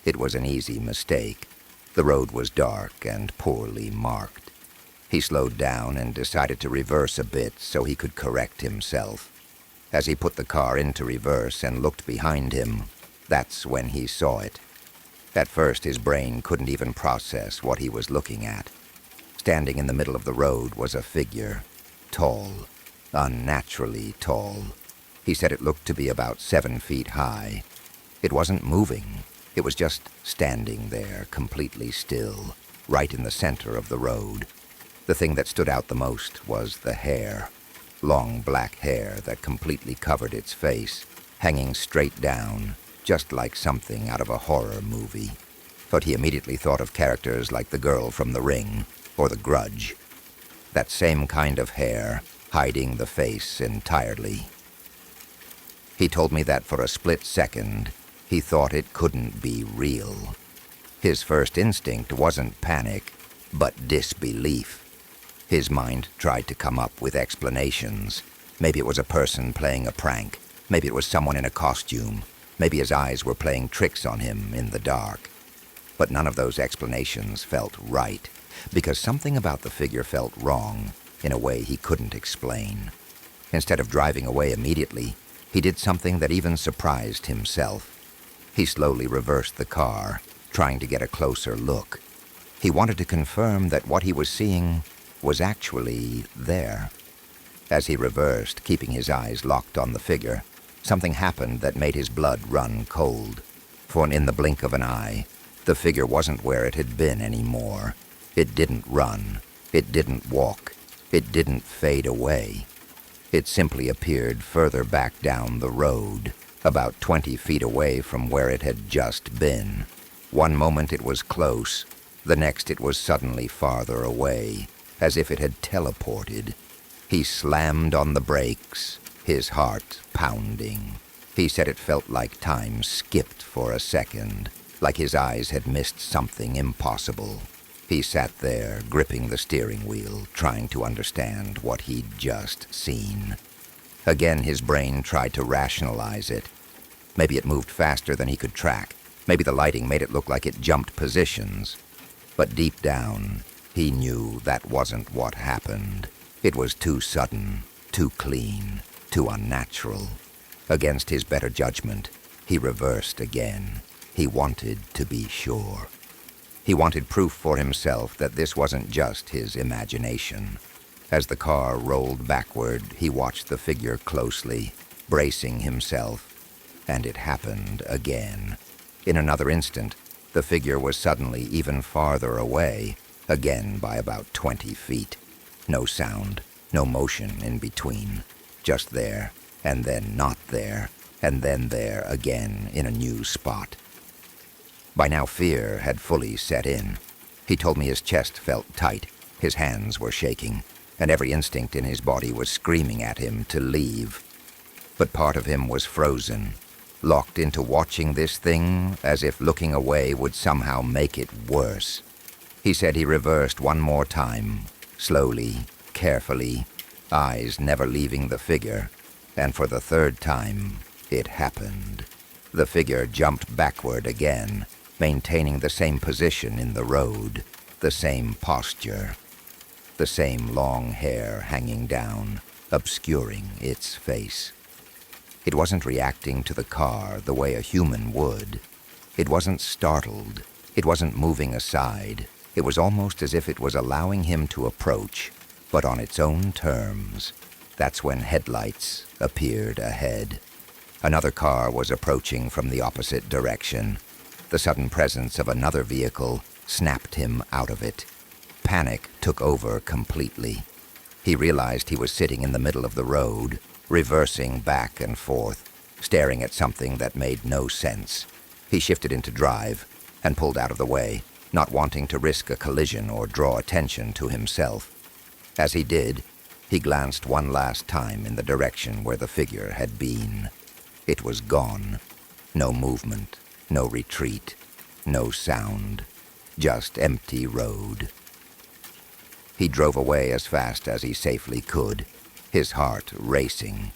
It was an easy mistake. The road was dark and poorly marked. He slowed down and decided to reverse a bit so he could correct himself. As he put the car into reverse and looked behind him, that's when he saw it. At first, his brain couldn't even process what he was looking at. Standing in the middle of the road was a figure, tall, unnaturally tall. He said it looked to be about 7 feet high. It wasn't moving. It was just standing there, completely still, right in the center of the road. The thing that stood out the most was the hair. Long black hair that completely covered its face, hanging straight down, just like something out of a horror movie. But he immediately thought of characters like the girl from The Ring or The Grudge. That same kind of hair, hiding the face entirely. He told me that for a split second, he thought it couldn't be real. His first instinct wasn't panic, but disbelief. His mind tried to come up with explanations. Maybe it was a person playing a prank. Maybe it was someone in a costume. Maybe his eyes were playing tricks on him in the dark. But none of those explanations felt right, because something about the figure felt wrong in a way he couldn't explain. Instead of driving away immediately, he did something that even surprised himself. He slowly reversed the car, trying to get a closer look. He wanted to confirm that what he was seeing was actually there. As he reversed, keeping his eyes locked on the figure, something happened that made his blood run cold. For in the blink of an eye, the figure wasn't where it had been anymore. It didn't run. It didn't walk. It didn't fade away. It simply appeared further back down the road, about 20 feet away from where it had just been. One moment it was close, the next it was suddenly farther away, as if it had teleported. He slammed on the brakes, his heart pounding. He said it felt like time skipped for a second, like his eyes had missed something impossible. He sat there, gripping the steering wheel, trying to understand what he'd just seen. Again, his brain tried to rationalize it. Maybe it moved faster than he could track. Maybe the lighting made it look like it jumped positions. But deep down, he knew that wasn't what happened. It was too sudden, too clean, too unnatural. Against his better judgment, he reversed again. He wanted to be sure. He wanted proof for himself that this wasn't just his imagination. As the car rolled backward, he watched the figure closely, bracing himself. And it happened again. In another instant, the figure was suddenly even farther away, again by about 20 feet. No sound, no motion in between. Just there, and then not there, and then there again in a new spot. By now fear had fully set in. He told me his chest felt tight, his hands were shaking, and every instinct in his body was screaming at him to leave. But part of him was frozen, locked into watching this thing as if looking away would somehow make it worse. He said he reversed one more time, slowly, carefully, eyes never leaving the figure, and for the third time, it happened. The figure jumped backward again, maintaining the same position in the road, the same posture, the same long hair hanging down, obscuring its face. It wasn't reacting to the car the way a human would. It wasn't startled. It wasn't moving aside. It was almost as if it was allowing him to approach, but on its own terms. That's when headlights appeared ahead. Another car was approaching from the opposite direction. The sudden presence of another vehicle snapped him out of it. Panic took over completely. He realized he was sitting in the middle of the road, reversing back and forth, staring at something that made no sense. He shifted into drive and pulled out of the way, not wanting to risk a collision or draw attention to himself. As he did, he glanced one last time in the direction where the figure had been. It was gone. No movement, no retreat, no sound, just empty road. He drove away as fast as he safely could, his heart racing,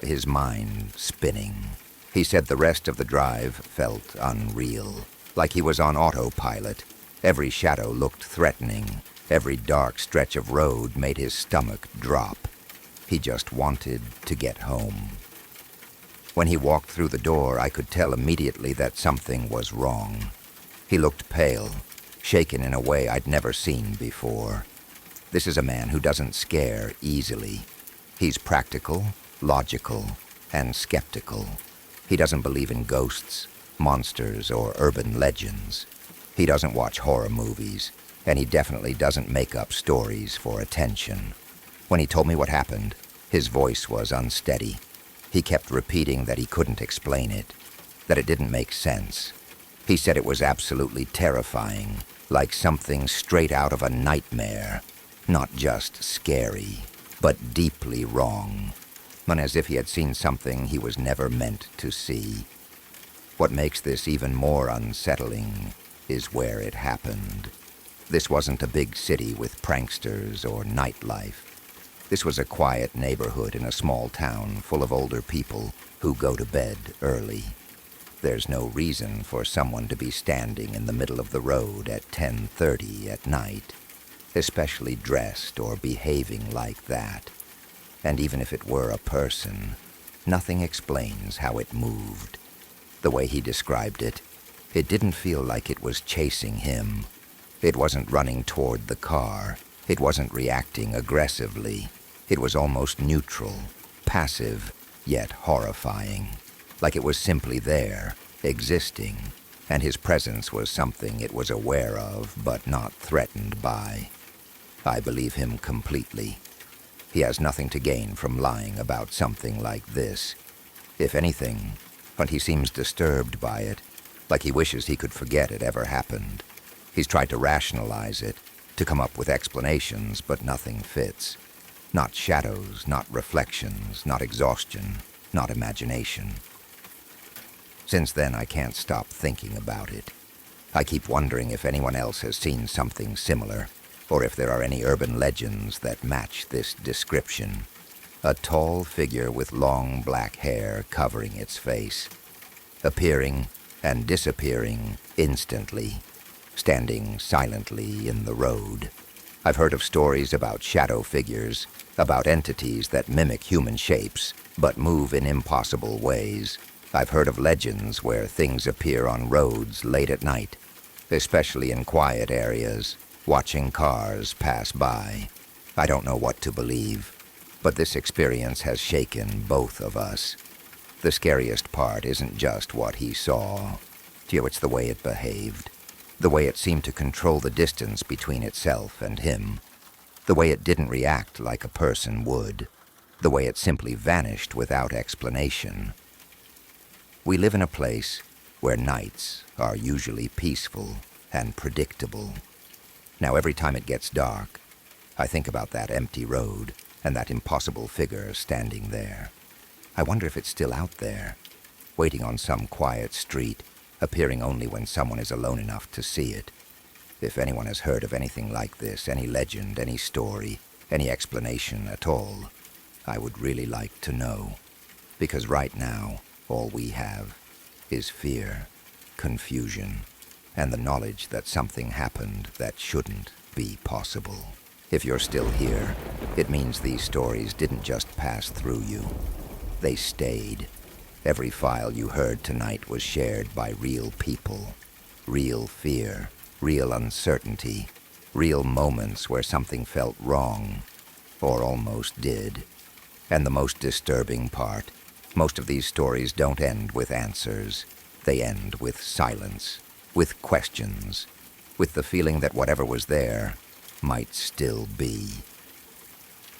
his mind spinning. He said the rest of the drive felt unreal, like he was on autopilot. Every shadow looked threatening. Every dark stretch of road made his stomach drop. He just wanted to get home. When he walked through the door, I could tell immediately that something was wrong. He looked pale, shaken in a way I'd never seen before. This is a man who doesn't scare easily. He's practical, logical, and skeptical. He doesn't believe in ghosts, monsters, or urban legends. He doesn't watch horror movies. And he definitely doesn't make up stories for attention. When he told me what happened, his voice was unsteady. He kept repeating that he couldn't explain it, that it didn't make sense. He said it was absolutely terrifying, like something straight out of a nightmare. Not just scary, but deeply wrong. And as if he had seen something he was never meant to see. What makes this even more unsettling is where it happened. This wasn't a big city with pranksters or nightlife. This was a quiet neighborhood in a small town full of older people who go to bed early. There's no reason for someone to be standing in the middle of the road at 10:30 at night, especially dressed or behaving like that. And even if it were a person, nothing explains how it moved. The way he described it, it didn't feel like it was chasing him. It wasn't running toward the car. It wasn't reacting aggressively. It was almost neutral, passive, yet horrifying. Like it was simply there, existing, and his presence was something it was aware of but not threatened by. I believe him completely. He has nothing to gain from lying about something like this. If anything, but he seems disturbed by it, like he wishes he could forget it ever happened. He's tried to rationalize it, to come up with explanations, but nothing fits. Not shadows, not reflections, not exhaustion, not imagination. Since then, I can't stop thinking about it. I keep wondering if anyone else has seen something similar, or if there are any urban legends that match this description. A tall figure with long black hair covering its face, appearing and disappearing instantly, standing silently in the road. I've heard of stories about shadow figures, about entities that mimic human shapes, but move in impossible ways. I've heard of legends where things appear on roads late at night, especially in quiet areas, watching cars pass by. I don't know what to believe, but this experience has shaken both of us. The scariest part isn't just what he saw. It's the way it behaved. The way it seemed to control the distance between itself and him. The way it didn't react like a person would. The way it simply vanished without explanation. We live in a place where nights are usually peaceful and predictable. Now, every time it gets dark, I think about that empty road and that impossible figure standing there. I wonder if it's still out there, waiting on some quiet street, appearing only when someone is alone enough to see it. If anyone has heard of anything like this, any legend, any story, any explanation at all, I would really like to know. Because right now, all we have is fear, confusion, and the knowledge that something happened that shouldn't be possible. If you're still here, it means these stories didn't just pass through you. They stayed. Every file you heard tonight was shared by real people. Real fear, real uncertainty, real moments where something felt wrong, or almost did. And the most disturbing part, most of these stories don't end with answers. They end with silence, with questions, with the feeling that whatever was there might still be.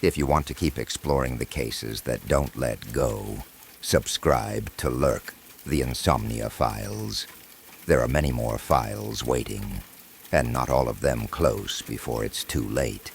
If you want to keep exploring the cases that don't let go, subscribe to LURK, the Insomnia Files. There are many more files waiting, and not all of them close before it's too late.